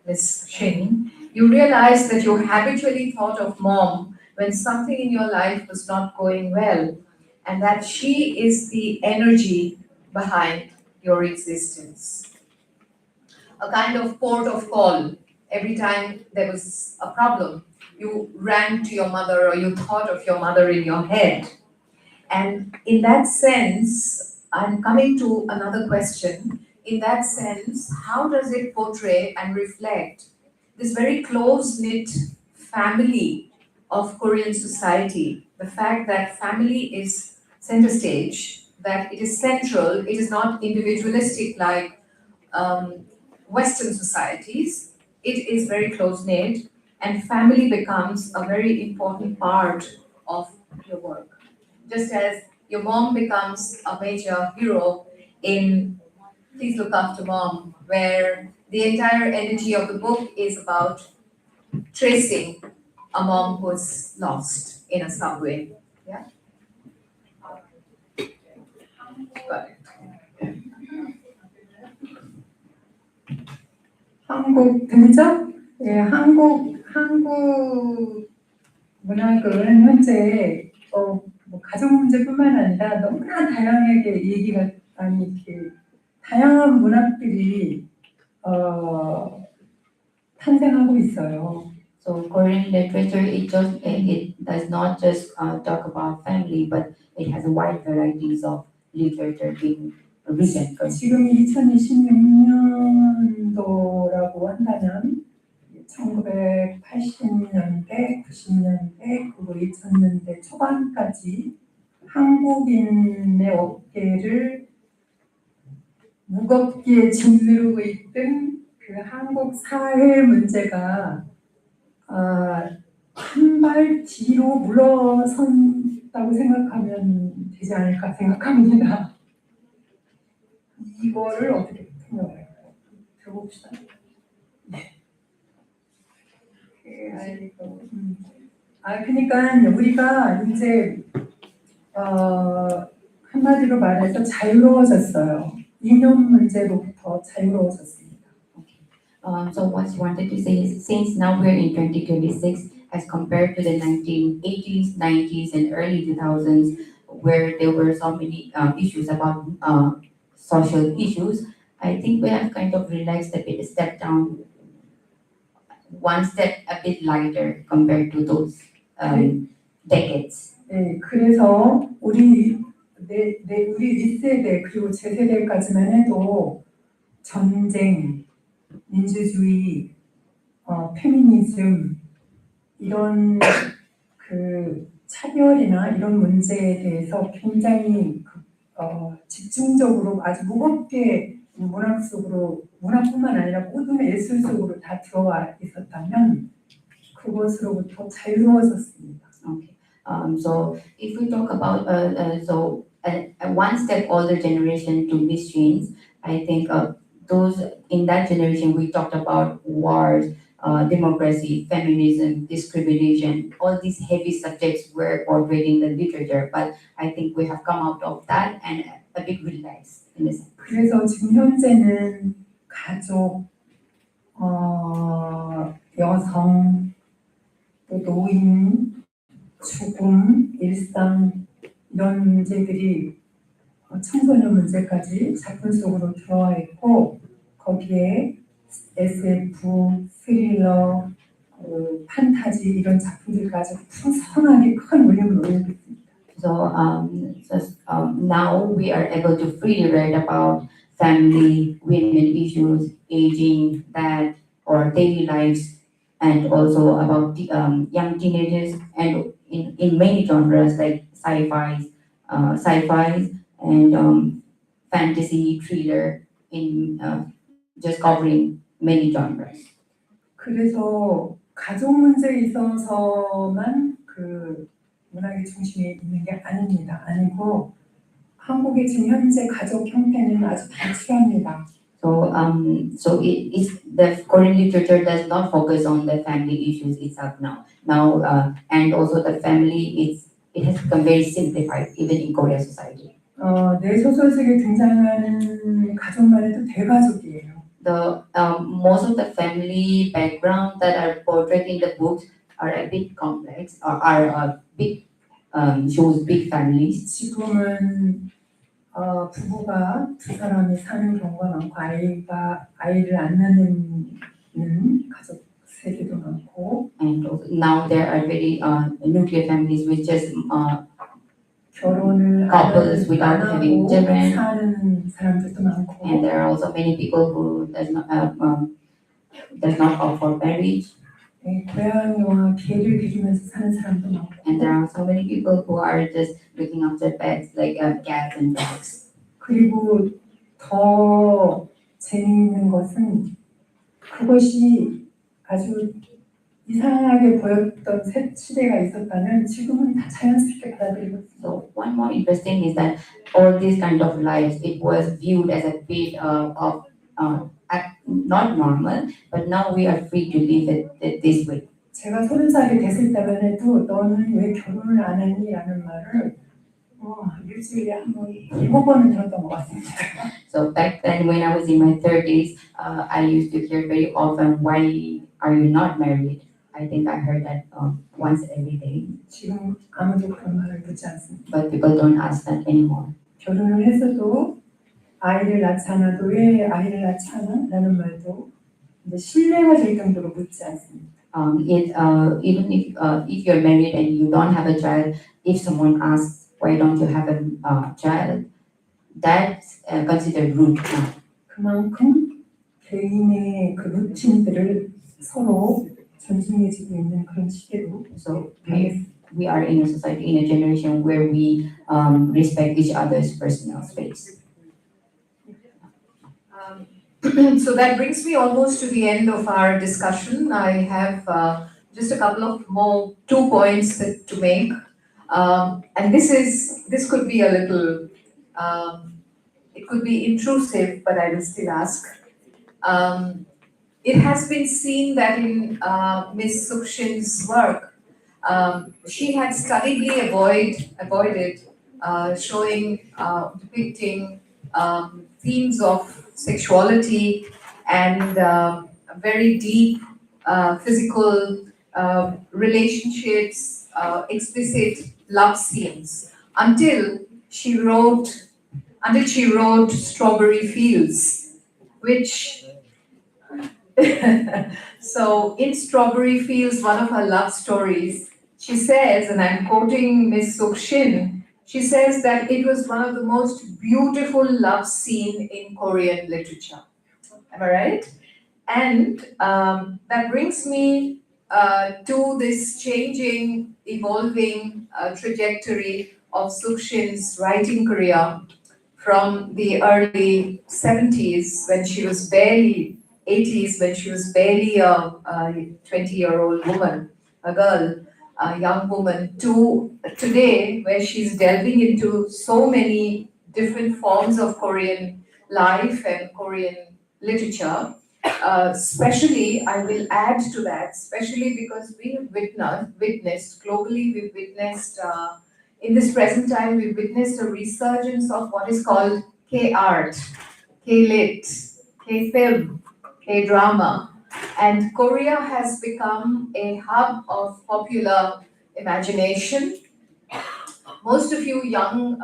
Ms. Shin. You realize that you habitually thought of mom when something in your life was not going well, and that she is the energy behind your existence. A kind of port of call. Every time there was a problem, you ran to your mother or you thought of your mother in your head. And in that sense, I'm coming to another question. In that sense, how does it portray and reflect this very close-knit family of Korean society? The fact that family is center stage, that it is central, it is not individualistic like Western societies. It is very close-knit, and family becomes a very important part of your work. Just as your mom becomes a major hero in Please Look After Mom, where the entire energy of the book is about tracing a mom who's lost in a subway. Yeah? Got it. 한국 들리죠? 예, 한국 문학은 현재 뭐 가정 문제뿐만 아니라 너무나 다양하게 얘기가 아니 이렇게 다양한 문학들이 탄생하고 있어요. So Korean literature, it does not just talk about family, but it has a wide varieties of literature being written. 지금 2026년도 한다면 1980년대, 90년대, 그리고 2000년대 초반까지 한국인의 어깨를 무겁게 짓누르고 있던 그 한국 사회 문제가 한 발 뒤로 물러선다고 생각하면 되지 않을까 생각합니다. 이거를 어떻게 생각할까요? 들어봅시다. 그러니까 우리가 이제 한마디로 말해서 자유로워졌어요. 이념 문제로부터 자유로워졌습니다. So what you wanted to say is, since now we're in 2026, as compared to the 1980s, 90s, and early 2000s, where there were so many issues about social issues, I think we have kind of relaxed a bit, stepped down one step a bit lighter compared to those decades. 네, 그래서 우리 윗세대 그리고 제 세대까지만 해도 전쟁, 민주주의, 페미니즘 이런 그 차별이나 이런 문제에 대해서 굉장히 집중적으로 아주 무겁게 문학 속으로, 문학뿐만 아니라 모든 예술 속으로 다 들어와 있었다면 그것으로부터 자유로워졌습니다. Okay. So if we talk about a one step older generation to Miss Jane's, I think those in that generation we talked about wars, democracy, feminism, discrimination, all these heavy subjects were portrayed in the literature. But I think we have come out of that and a bit relaxed in this. 그래서 지금 현재는 가족, 여성, 또 노인, 죽음, 일상 이런 문제들이 청소년 문제까지 작품 속으로 들어와 있고 거기에 SF, 스릴러, 판타지 이런 작품들까지 풍성하게 큰 울림을 올리고 있습니다. So now we are able to freely write about family, women issues, aging, that, or daily lives, and also about young teenagers, and in many genres like sci-fi, and fantasy, thriller, in just covering many genres. 그래서 가족 문제에 있어서만 그 문학의 중심에 있는 게 아닙니다. 아니고 한국의 지금 현재 가족 형태는 아주 다양합니다. So the Korean literature does not focus on the family issues itself now. And also the family it has become very simplified even in Korean society. 내 소설 속에 등장하는 가족만 해도 대가족이에요. The most of the family background that are portrayed in the books are a bit complex, or are big shows big families. 지금은 부부가 두 사람이 사는 경우가 많고 아이를 안 낳는 가족 세대도 많고. And now there are very nuclear families with just 결혼을 couples without having children. 사는 사람들도 많고. And there are also many people who does not opt for marriage. 고양이와 개를 기르면서 사는 사람도 많고. And there are so many people who are just looking after pets like cats and dogs. 그리고 더 재미있는 것은 그것이 아주 이상하게 보였던 시대가 있었다면 지금은 다 자연스럽게 받아들이고 있어요. So one more interesting is that all these kind of lives, it was viewed as a bit of not normal, but now we are free to live it this way. 제가 30살이 됐을 때만 해도 너는 왜 결혼을 안 했니? 라는 말을 일주일에 한 번, 7번은 들었던 것 같습니다. So back then when I was in my 30s, I used to hear very often, why are you not married? I think I heard that once every day. 지금 아무도 그런 말을 묻지 않습니다. But people don't ask that anymore. 결혼을 했어도 아이를 낳지 않아도 왜 아이를 낳지 않아? 라는 말도 이제 신뢰가 될 정도로 묻지 않습니다. Even if you're married and you don't have a child, if someone asks why don't you have a child, that's considered rude now. 그만큼 개인의 그 루틴들을 서로 존중해주고 있는 그런 시대로 So we are in a society, in a generation where we respect each other's personal space. So that brings me almost to the end of our discussion. I have just a couple of more 2 points to make. And this could be a little, it could be intrusive, but I will still ask. It has been seen that in Ms. Sukshin's work, she had studiedly avoided showing, depicting themes of sexuality and very deep physical relationships, explicit love scenes until she wrote Strawberry Fields, which so in Strawberry Fields, one of her love stories, she says, and I'm quoting Ms. Sukshin, she says that it was one of the most beautiful love scene in Korean literature. Am I right? And that brings me to this changing, evolving trajectory of Sukshin's writing career from the early 70s when she was barely 80s when she was barely a 20-year-old woman, a girl, a young woman, to today where she's delving into so many different forms of Korean life and Korean literature. Especially, I will add to that, especially because we have witnessed globally, we've witnessed in this present time, we've witnessed a resurgence of what is called K-art, K-lit, K-film, K-drama. And Korea has become a hub of popular imagination. Most of you young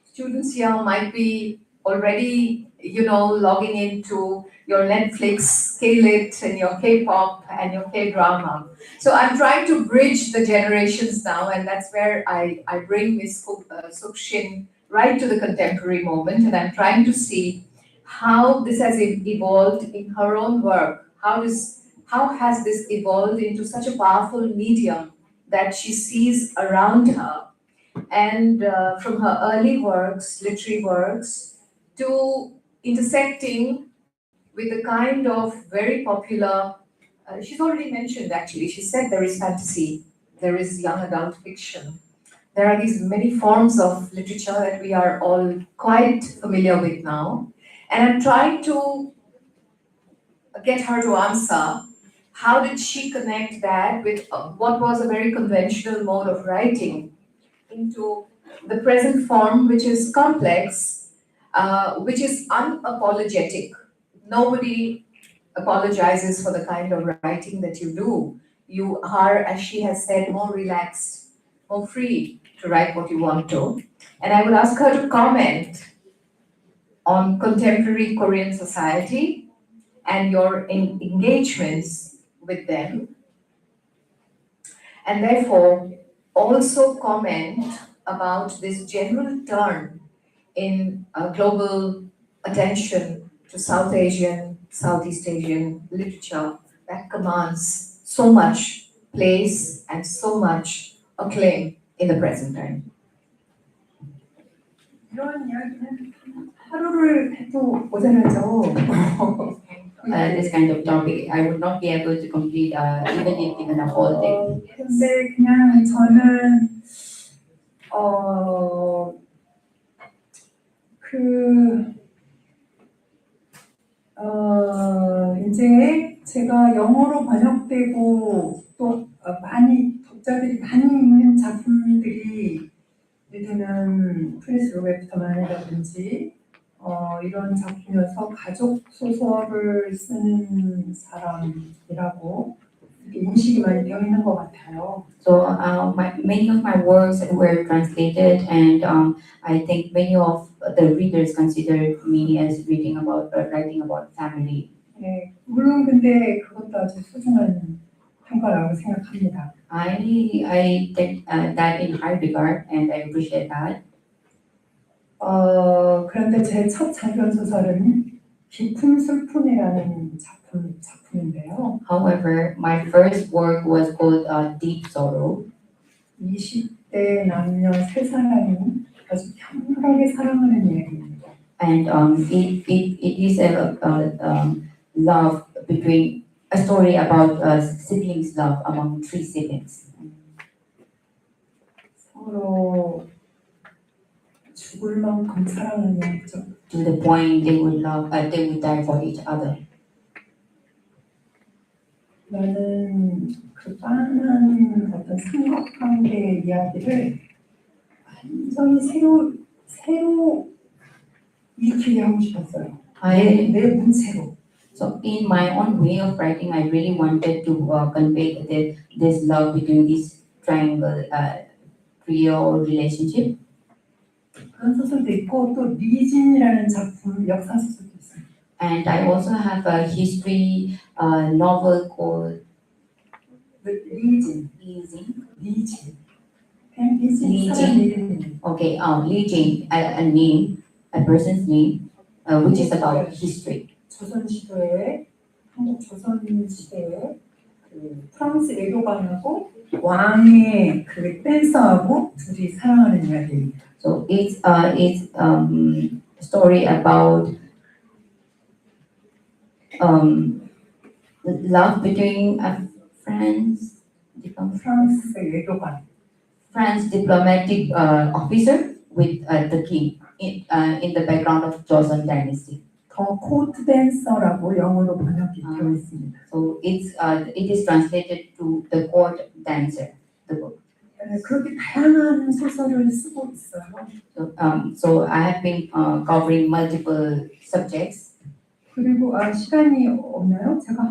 students here might be already, logging into your Netflix, K-lit, and your K-pop, and your K-drama. So I'm trying to bridge the generations now, and that's where I bring Ms. Sukshin right to the contemporary moment, and I'm trying to see how this has evolved in her own work. How has this evolved into such a powerful medium that she sees around her? And from her early works, literary works, to intersecting with the kind of very popular, she's already mentioned actually, she said there is fantasy, there is young adult fiction. There are these many forms of literature that we are all quite familiar with now. And I'm trying to get her to answer, how did she connect that with what was a very conventional mode of writing into the present form, which is complex, which is unapologetic. Nobody apologizes for the kind of writing that you do. You are, as she has said, more relaxed, more free to write what you want to. And I would ask her to comment on contemporary Korean society and your engagements with them. And therefore, also comment about this general turn in global attention to South Asian, Southeast Asian literature that commands so much place and so much acclaim in the present time. 이런 이야기는 하루를 해도 모자라죠. This kind of topic, I would not be able to complete even if given a whole day. 근데 그냥 저는 이제 제가 영어로 번역되고 또 많이 독자들이 많이 읽는 작품들이 이를테면 프린스 로베르토만이라든지 이런 작품이어서 가족 소설을 쓰는 사람이라고 인식이 많이 되어 있는 것 같아요. So many of my works were translated, and I think many of the readers consider me as writing about family. 네, 물론 근데 그것도 아주 소중한 평가라고 생각합니다. I take that in high regard, and I appreciate that. 그런데 제 첫 장편 소설은 깊은 슬픔이라는 작품인데요. However, my first work was called Deep Sorrow. 20대 남녀 세 사람이 아주 편하게 사랑하는 이야기입니다. And it is a love between a story about siblings love among three siblings. 서로 죽을 만큼 사랑하는 이야기죠. To the point they would die for each other. 나는 그 빤한 어떤 삼각관계의 이야기를 완전히 새로 일으키게 하고 싶었어요. 내 문체로. So in my own way of writing, I really wanted to convey this love between this triangle trio relationship. 그런 소설도 있고 또 리진이라는 작품 역사 소설도 있어요. And I also have a history novel called 리진. 그냥 리진 사람 이름이에요. Okay, Li Jing, a name, a person's name, which is about history. 조선 시대에 한국 조선 시대에 그 프랑스 외교관하고 왕의 그 댄서하고 둘이 사랑하는 이야기입니다. So it's story about love between a 프랑스 외교관. France diplomatic officer with the king in the background of Joseon dynasty. 더 코트 댄서라고 영어로 번역이 되어 있습니다. So it is translated to the court dancer, the book. 그렇게 다양한 소설을 쓰고 있어요. So I have been covering multiple subjects. 그리고 시간이 없나요? 제가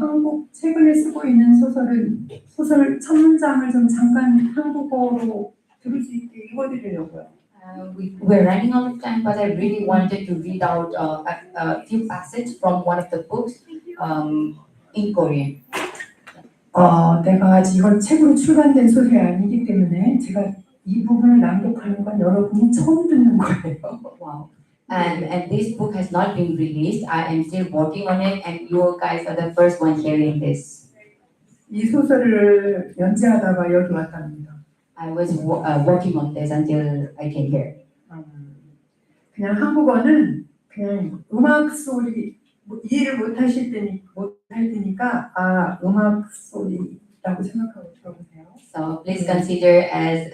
최근에 쓰고 있는 소설 첫 문장을 좀 잠깐 한국어로 들을 수 있게 읽어드리려고요. We're running out of time, but I really wanted to read out a few passages from one of the books in Korean. 내가 아직 이건 책으로 출간된 소설이 아니기 때문에 제가 이 부분을 낭독하는 건 여러분이 처음 듣는 거예요. Wow. And this book has not been released. I am still working on it, and you guys are the first one hearing this. 이 소설을 연재하다가 여기 왔답니다. I was working on this until I came here. 그냥 한국어는 그냥 음악 소리 이해를 못할 테니까 음악 소리라고 생각하고 들어보세요. So please consider as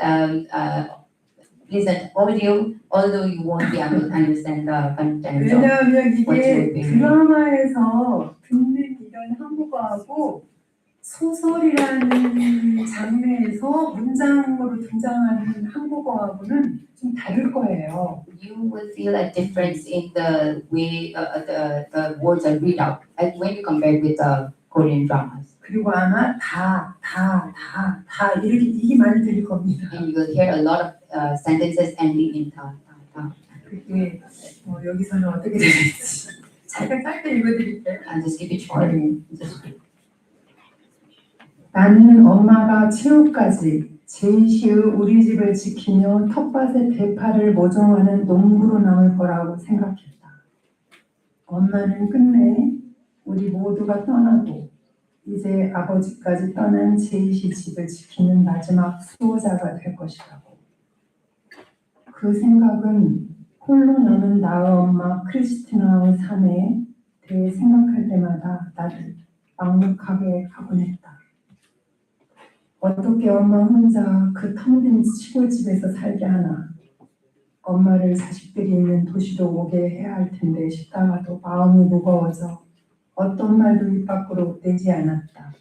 pleasant audio, although you won't be able to understand the content. 왜냐하면 이게 드라마에서 듣는 이런 한국어하고 소설이라는 장르에서 문장으로 등장하는 한국어하고는 좀 다를 거예요. You will feel a difference in the way the words are read out when you compare it with the Korean dramas. 그리고 아마 이게 많이 들릴 겁니다. And you will hear a lot of sentences ending in ta. 그게 여기서는 어떻게 되는지 잠깐 짧게 읽어드릴게요. I'll just keep it short. 나는 엄마가 최후까지 제이시의 우리 집을 지키며 텃밭의 대파를 모종하는 농부로 남을 거라고 생각했다. 엄마는 끝내 우리 모두가 떠나고 이제 아버지까지 떠난 제이시 집을 지키는 마지막 수호자가 될 것이라고. 그 생각은 홀로 남은 나의 엄마 크리스티나의 삶에 대해 생각할 때마다 나를 막막하게 하곤 했다. 어떻게 엄마 혼자 그 텅 빈 시골집에서 살게 하나. 엄마를 자식들이 있는 도시로 오게 해야 할 텐데 싶다가도 마음이 무거워져 어떤 말도 입 밖으로 내지 않았다.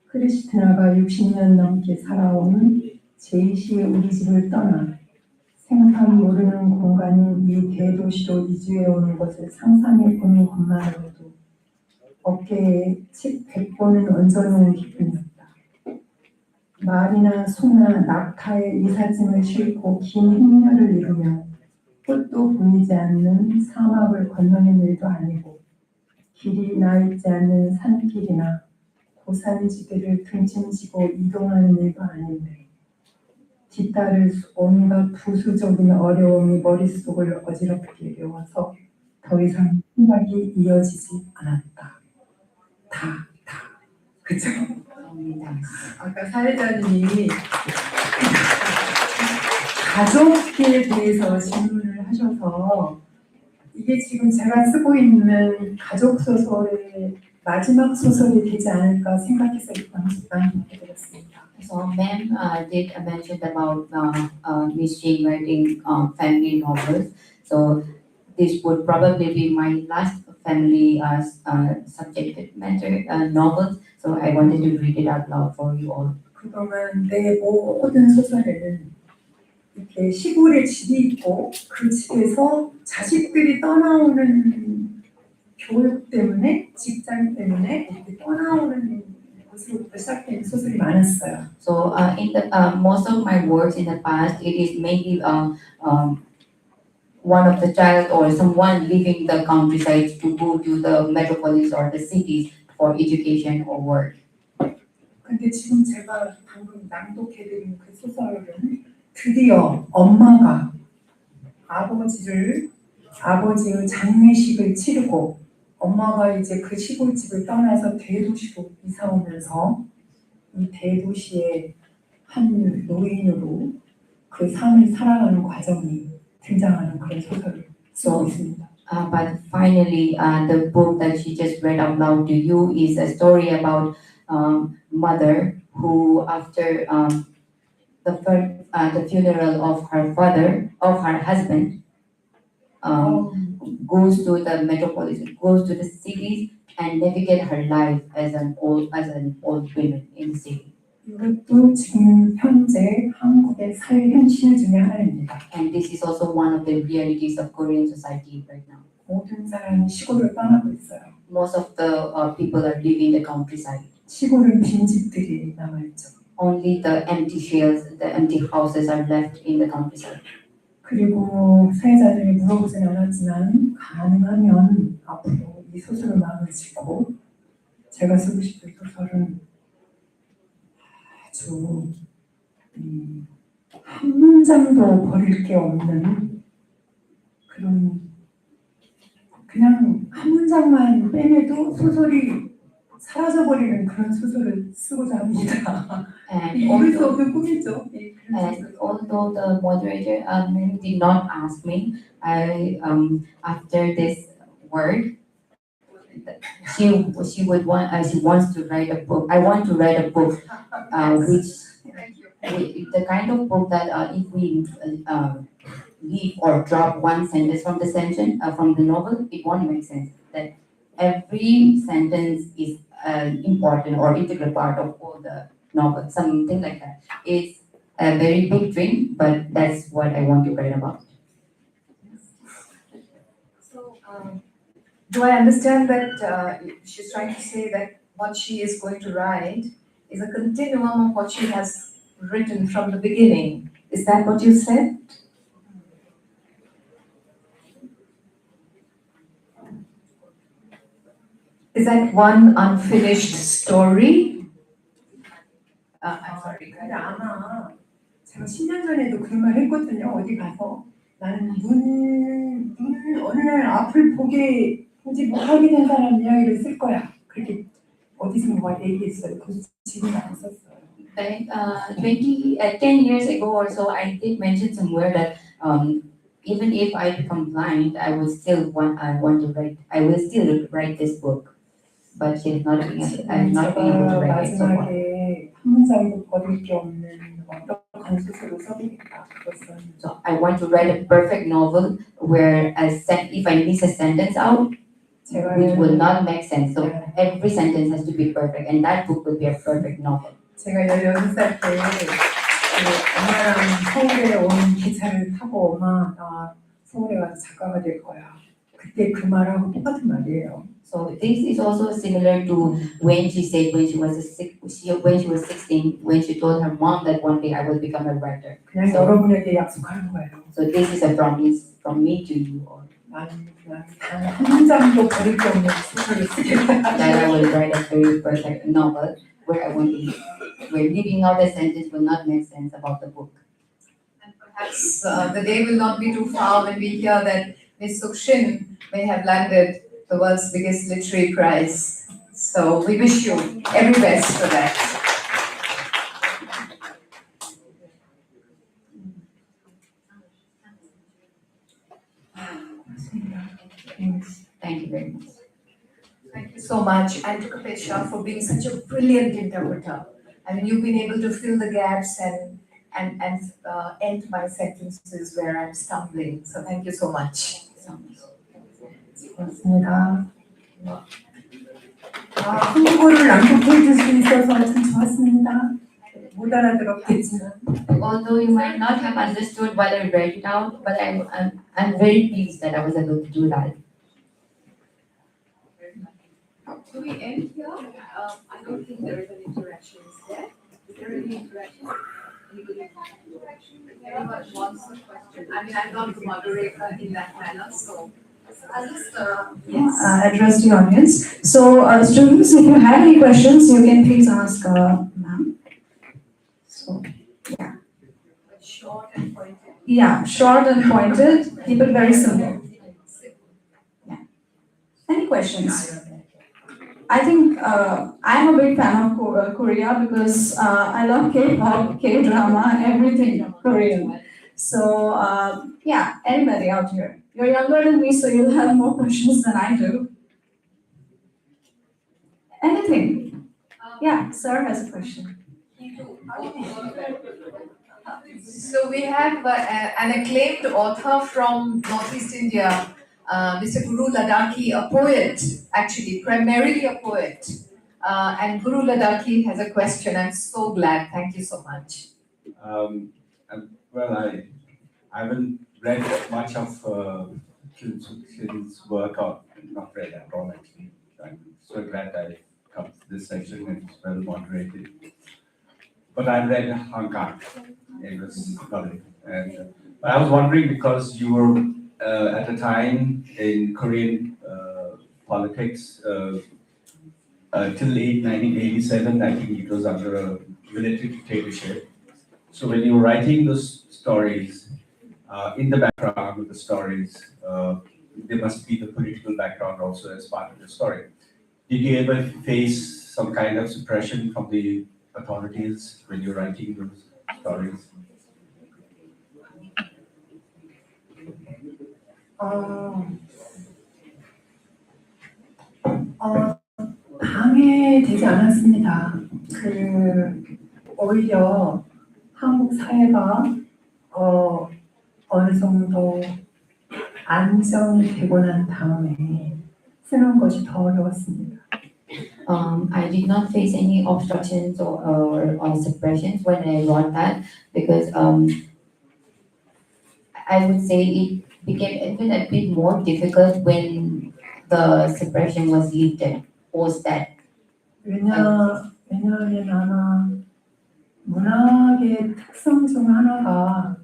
크리스티나가 60년 넘게 살아온 제이시의 우리 집을 떠나 생판 모르는 공간인 이 대도시로 이주해 오는 것을 상상해 보는 것만으로도 어깨에 책 100권을 얹어놓은 기분이었다. 말이나 소나 낙타의 이삿짐을 싣고 긴 행렬을 이루며 꽃도 보이지 않는 사막을 건너는 일도 아니고 길이 나있지 않는 산길이나 고산지대를 등짐지고 이동하는 일도 아닌데 뒤따를 온갖 부수적인 어려움이 머릿속을 어지럽게 이어서 더 이상 생각이 이어지지 않았다. 다. 그죠? Only that. 아까 사회자님이 가족에 대해서 질문을 하셔서 이게 지금 제가 쓰고 있는 가족 소설의 마지막 소설이 되지 않을까 생각해서 이번 집단하게 되었습니다. So, ma'am did mention about Miss Jane writing family novels. So, this would probably be my last family subject matter novel. So, I wanted to read it out loud for you all. 그동안 내 모든 소설에는 이렇게 시골에 집이 있고 그 집에서 자식들이 떠나오는 교육 때문에 직장 때문에 이렇게 떠나오는 것으로부터 시작된 소설이 많았어요. So, in the most of my works in the past, it is mainly one of the child or someone leaving the countryside to go to the metropolis or the cities for education or work. 근데 지금 제가 방금 낭독해드린 그 소설은 드디어 엄마가 아버지의 장례식을 치르고 엄마가 이제 그 시골집을 떠나서 대도시로 이사 오면서 이 대도시의 한 노인으로 그 삶을 살아가는 과정이 등장하는 그런 소설을 쓰고 있습니다. But finally, the book that she just read out loud to you is a story about mother who, after the funeral of her husband, goes to the metropolis, goes to the cities, and navigate her life as an old woman in the city. 이것도 지금 현재 한국의 사회 현실 중에 하나입니다. And this is also one of the realities of Korean society right now. 모든 사람이 시골을 떠나고 있어요. Most of the people are living the countryside. 시골은 빈집들이 남아있죠. Only the empty shells, the empty houses are left in the countryside. 그리고 사회자들이 물어보진 않았지만 가능하면 앞으로 이 소설을 마음을 짓고 제가 쓰고 싶은 소설은 아주 한 문장도 버릴 게 없는 그냥 한 문장만 빼내도 소설이 사라져버리는 그런 소설을 쓰고자 합니다. 이룰 수 없는 꿈이죠. And although the moderator did not ask me, I after this work, she wants to write a book. I want to write a book, the kind of book that if we leave or drop one sentence from the novel, it won't make sense. That every sentence is an important or integral part of all the novel, something like that. It's a very big dream, but that's what I want to write about. So, do I understand that she's trying to say that what she is going to write is a continuum of what she has written from the beginning? Is that what you said? Is that one unfinished story? I'm sorry. 근데 아마 제가 10년 전에도 그런 말 했거든요. 어디 가서 나는 어느 날 앞을 보지 못하게 된 사람 이야기를 쓸 거야. 그렇게 어디선가 얘기했어요. 그래서 지금 안 썼어요. Like 10 years ago or so, I did mention somewhere that even if I become blind, I will still write this book. But she's not being able to write it so far. 마지막에 한 문장도 버릴 게 없는 완벽한 소설을 써보겠다. 그것은 So I want to write a perfect novel where if I miss a sentence out, which will not make sense. So every sentence has to be perfect, and that book will be a perfect novel. 제가 16살 때 엄마랑 서울에 온 기차를 타고 엄마 나 서울에 가서 작가가 될 거야. 그때 그 말하고 똑같은 말이에요. So this is also similar to when she said when she was 16, when she told her mom that one day I will become a writer. 그냥 여러분에게 약속하는 거예요. So this is a promise from me to you all. 나는 그냥 단 한 문장도 버릴 게 없는 소설을 쓰겠다. That I will write a very perfect novel where leaving out a sentence will not make sense about the book. And perhaps the day will not be too far when we hear that Ms. Sukshin may have landed the world's biggest literary prize. So we wish you every best for that. Thanks. Thank you very much. Thank you so much, and to Kapesha for being such a brilliant interpreter. I mean, you've been able to fill the gaps and end my sentences where I'm stumbling. So thank you so much. 고맙습니다. 한국어를 낭독해 줄 수 있어서 참 좋았습니다. 못 알아들었겠지만. Although you might not have understood while I read it out, but I'm very pleased that I was able to do that. Do we end here? I don't think there is an interaction. Is there? Is there any interaction? Anybody? Anyone wants a question? I mean, I'm not the moderator in that manner, so I'll just address the audience. So, students, if you have any questions, you can please ask ma'am. So, yeah. Short and pointed. Yeah, short and pointed. Keep it very simple. Yeah. Any questions? I think I'm a big fan of Korea because I love K-pop, K-drama, everything Korean. So, yeah, anybody out here? You're younger than me, so you'll have more questions than I do. Anything? Yeah, sir has a question. So we have an acclaimed author from Northeast India, Mr. Guru Ladakhi, a poet, actually, primarily a poet. And Guru Ladakhi has a question. I'm so glad. Thank you so much. Well, I haven't read much of Kim's work, or not read at all actually. I'm so glad I come to this session and it's well moderated. But I read Hankar. It was lovely. And but I was wondering because you were at a time in Korean politics till late 1987, I think it was under a military dictatorship. So when you were writing those stories, in the background of the stories, there must be the political background also as part of the story. Did you ever face some kind of suppression from the authorities when you're writing those stories? 방해되지 않았습니다. 오히려 한국 사회가 어느 정도 안정이 되고 난 다음에 쓰는 것이 더 어려웠습니다. I did not face any obstructions or suppressions when I wrote that because I would say it became even a bit more difficult when the suppression was lifted post that. 왜냐하면 아마 문학의 특성 중 하나가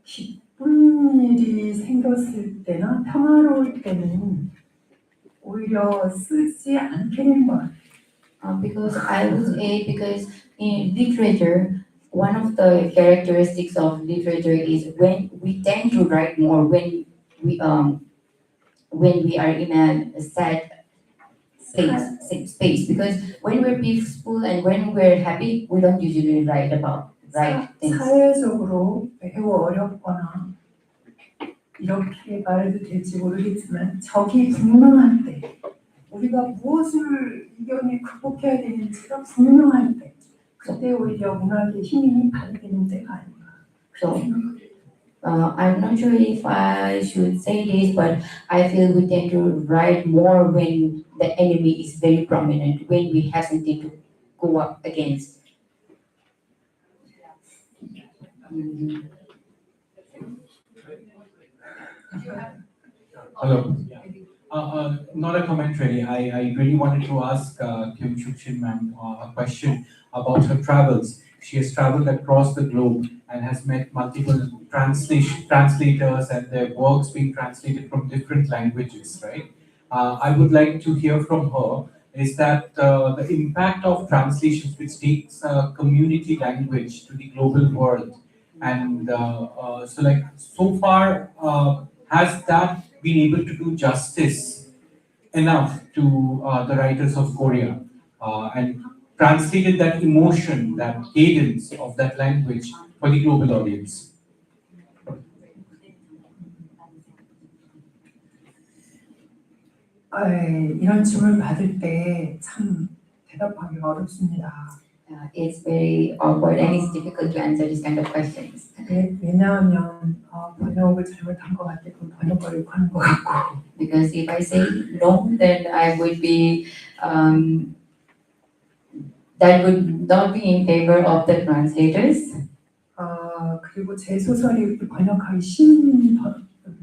기쁜 일이 생겼을 때나 평화로울 때는 오히려 쓰지 않게 된 것 같아요. Because I would say because in literature, one of the characteristics of literature is when we tend to write more when we are in a sad space because when we're peaceful and when we're happy, we don't usually write things. 사회적으로 매우 어렵거나 이렇게 말해도 될지 모르겠지만 적이 분명할 때 우리가 무엇을 이겨내 극복해야 되는지가 분명할 때 그때 오히려 문학의 힘이 발휘되는 때가 아닌가. So, I'm not sure if I should say this, but I feel we tend to write more when the enemy is very prominent, when we have something to go up against. Hello. Not a commentary. I really wanted to ask Kim Shukshin ma'am a question about her travels. She has traveled across the globe and has met multiple translators and their works being translated from different languages, right? I would like to hear from her is that the impact of translations which takes community language to the global world. And so far, has that been able to do justice enough to the writers of Korea and translated that emotion, that cadence of that language for the global audience? 이런 질문 받을 때 참 대답하기가 어렵습니다. It's very awkward and it's difficult to answer these kind of questions. 왜냐하면 번역을 잘못한 것 같고 번역을 욕하는 것 같고. Because if I say no, then I would be that would not be in favor of the translators. 그리고 제 소설이 번역하기 쉬운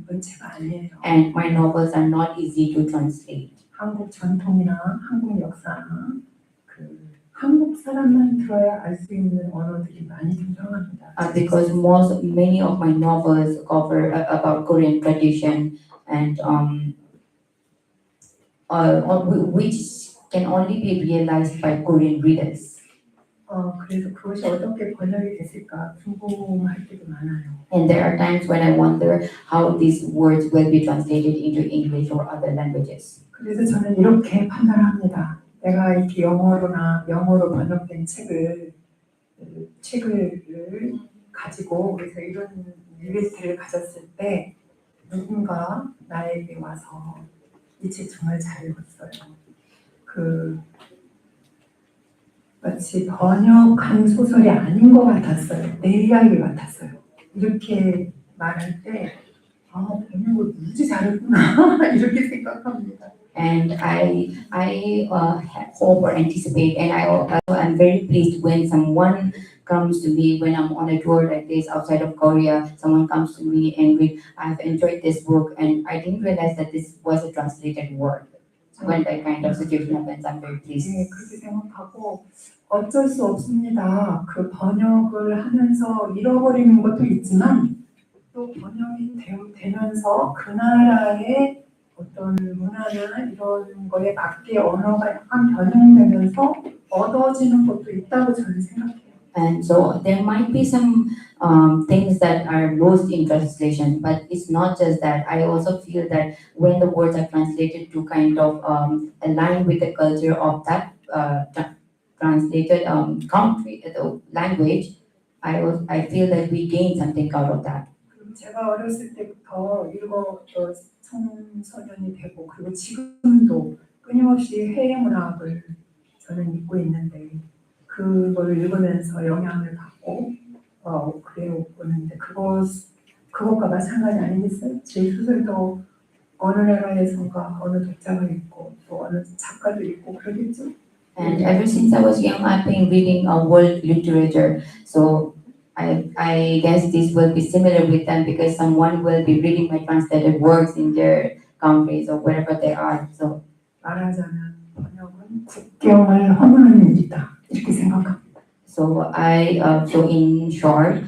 문체가 아니에요. And my novels are not easy to translate. 한국 전통이나 한국 역사나 한국 사람만 들어야 알 수 있는 언어들이 많이 등장합니다. Because many of my novels cover about Korean tradition and which can only be realized by Korean readers. 그래서 그것이 어떻게 번역이 됐을까 궁금할 때도 많아요. And there are times when I wonder how these words will be translated into English or other languages. 그래서 저는 이렇게 판단합니다. 내가 이렇게 영어로 번역된 책을 가지고 그래서 이런 이벤트를 가졌을 때 누군가 나에게 와서 이 책 정말 잘 읽었어요. 마치 번역한 소설이 아닌 것 같았어요. 내 이야기 같았어요. 이렇게 말할 때 번역을 무지 잘했구나 이렇게 생각합니다. And I hope or anticipate, and I'm very pleased when someone comes to me when I'm on a tour like this outside of Korea. Someone comes to me and I've enjoyed this book, and I didn't realize that this was a translated word. When that kind of situation happens, I'm very pleased. 네, 그렇게 생각하고 어쩔 수 없습니다. 그 번역을 하면서 잃어버리는 것도 있지만 또 번역이 되면서 그 나라의 어떤 문화나 이런 거에 맞게 언어가 약간 변형되면서 얻어지는 것도 있다고 저는 생각해요. And so there might be some things that are lost in translation, but it's not just that. I also feel that when the words are translated to kind of align with the culture of that translated country, the language, I feel that we gain something out of that. 제가 어렸을 때부터 청소년이 되고 그리고 지금도 끊임없이 해외 문학을 저는 읽고 있는데 그걸 읽으면서 영향을 받고 그래요 보는데 그것과 마찬가지 아니겠어요? 제 소설도 어느 나라에선가 어느 독자가 읽고 또 어느 작가도 읽고 그러겠죠? And ever since I was young, I've been reading world literature. So I guess this will be similar with them because someone will be reading my translated works in their countries or wherever they are. So 말하자면 번역은 국경을 허무는 일이다 이렇게 생각합니다. So so in short,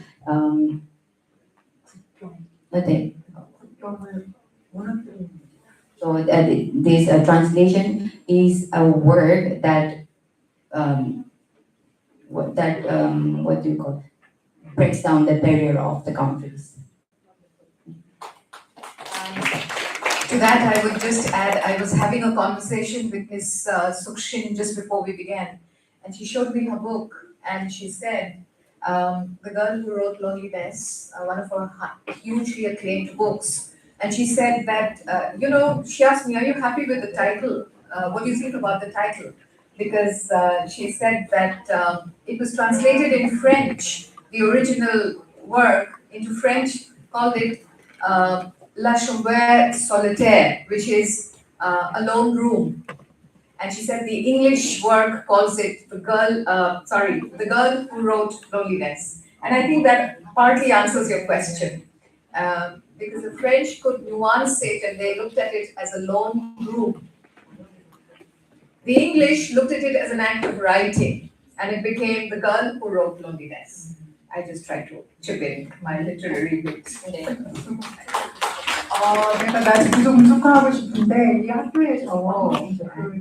국경을 무너뜨리는 so this translation is a word that what do you call it? Breaks down the barrier of the countries. To that, I would just add, I was having a conversation with Ms. Sukshin just before we began, and she showed me her book, and she said, the girl who wrote Loneliness, one of her hugely acclaimed books, and she said that, she asked me, are you happy with the title? What do you think about the title? Because she said that it was translated in French, the original work into French, called it La Chambre Solitaire, which is a lone room. And she said the English work calls it the girl who wrote Loneliness. And I think that partly answers your question. Because the French could nuance it and they looked at it as a lone room. The English looked at it as an act of writing, and it became the girl who wrote Loneliness. I just tried to chip in my literary bit. 내가 나중에 좀 축하하고 싶은데 이 학교에서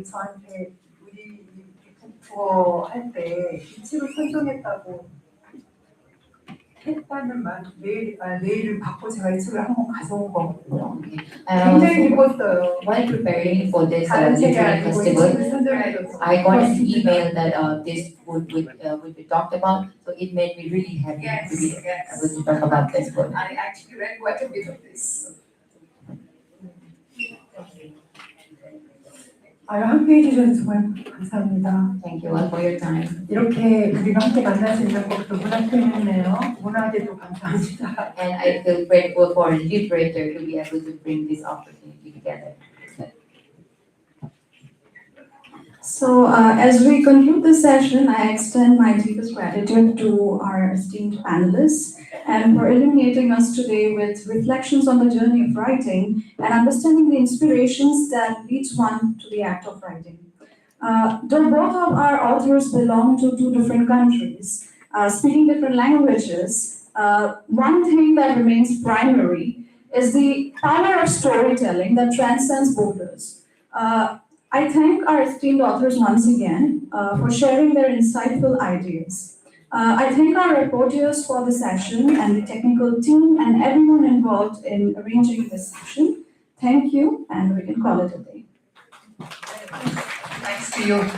저한테 우리 북 투어 할 때 이 책을 선정했다고 했다는 말 메일을 받고 제가 이 책을 한번 가져온 거거든요. Um, 굉장히 기뻤어요. while preparing for this 다른 책이 literary 아니고 이 festival, 책을 선정해줬어요. I got an email that this would be talked about, so it made me really happy to be able to talk about this book. I actually read quite a bit of this. 함께해 주셔서 정말 감사합니다. Thank you all for your time. 이렇게 우리가 함께 만날 수 있는 것도 문학회의네요. 문학에도 감사합니다. And I feel grateful for Liberator to be able to bring this opportunity together. So, as we conclude this session, I extend my deepest gratitude to our esteemed panelists and for illuminating us today with reflections on the journey of writing and understanding the inspirations that leads one to the act of writing. Though both of our authors belong to two different countries, speaking different languages, one thing that remains primary is the power of storytelling that transcends borders. I thank our esteemed authors once again for sharing their insightful ideas. I thank our reporters for the session and the technical team and everyone involved in arranging this session. Thank you, and we can call it a day. Thanks to you.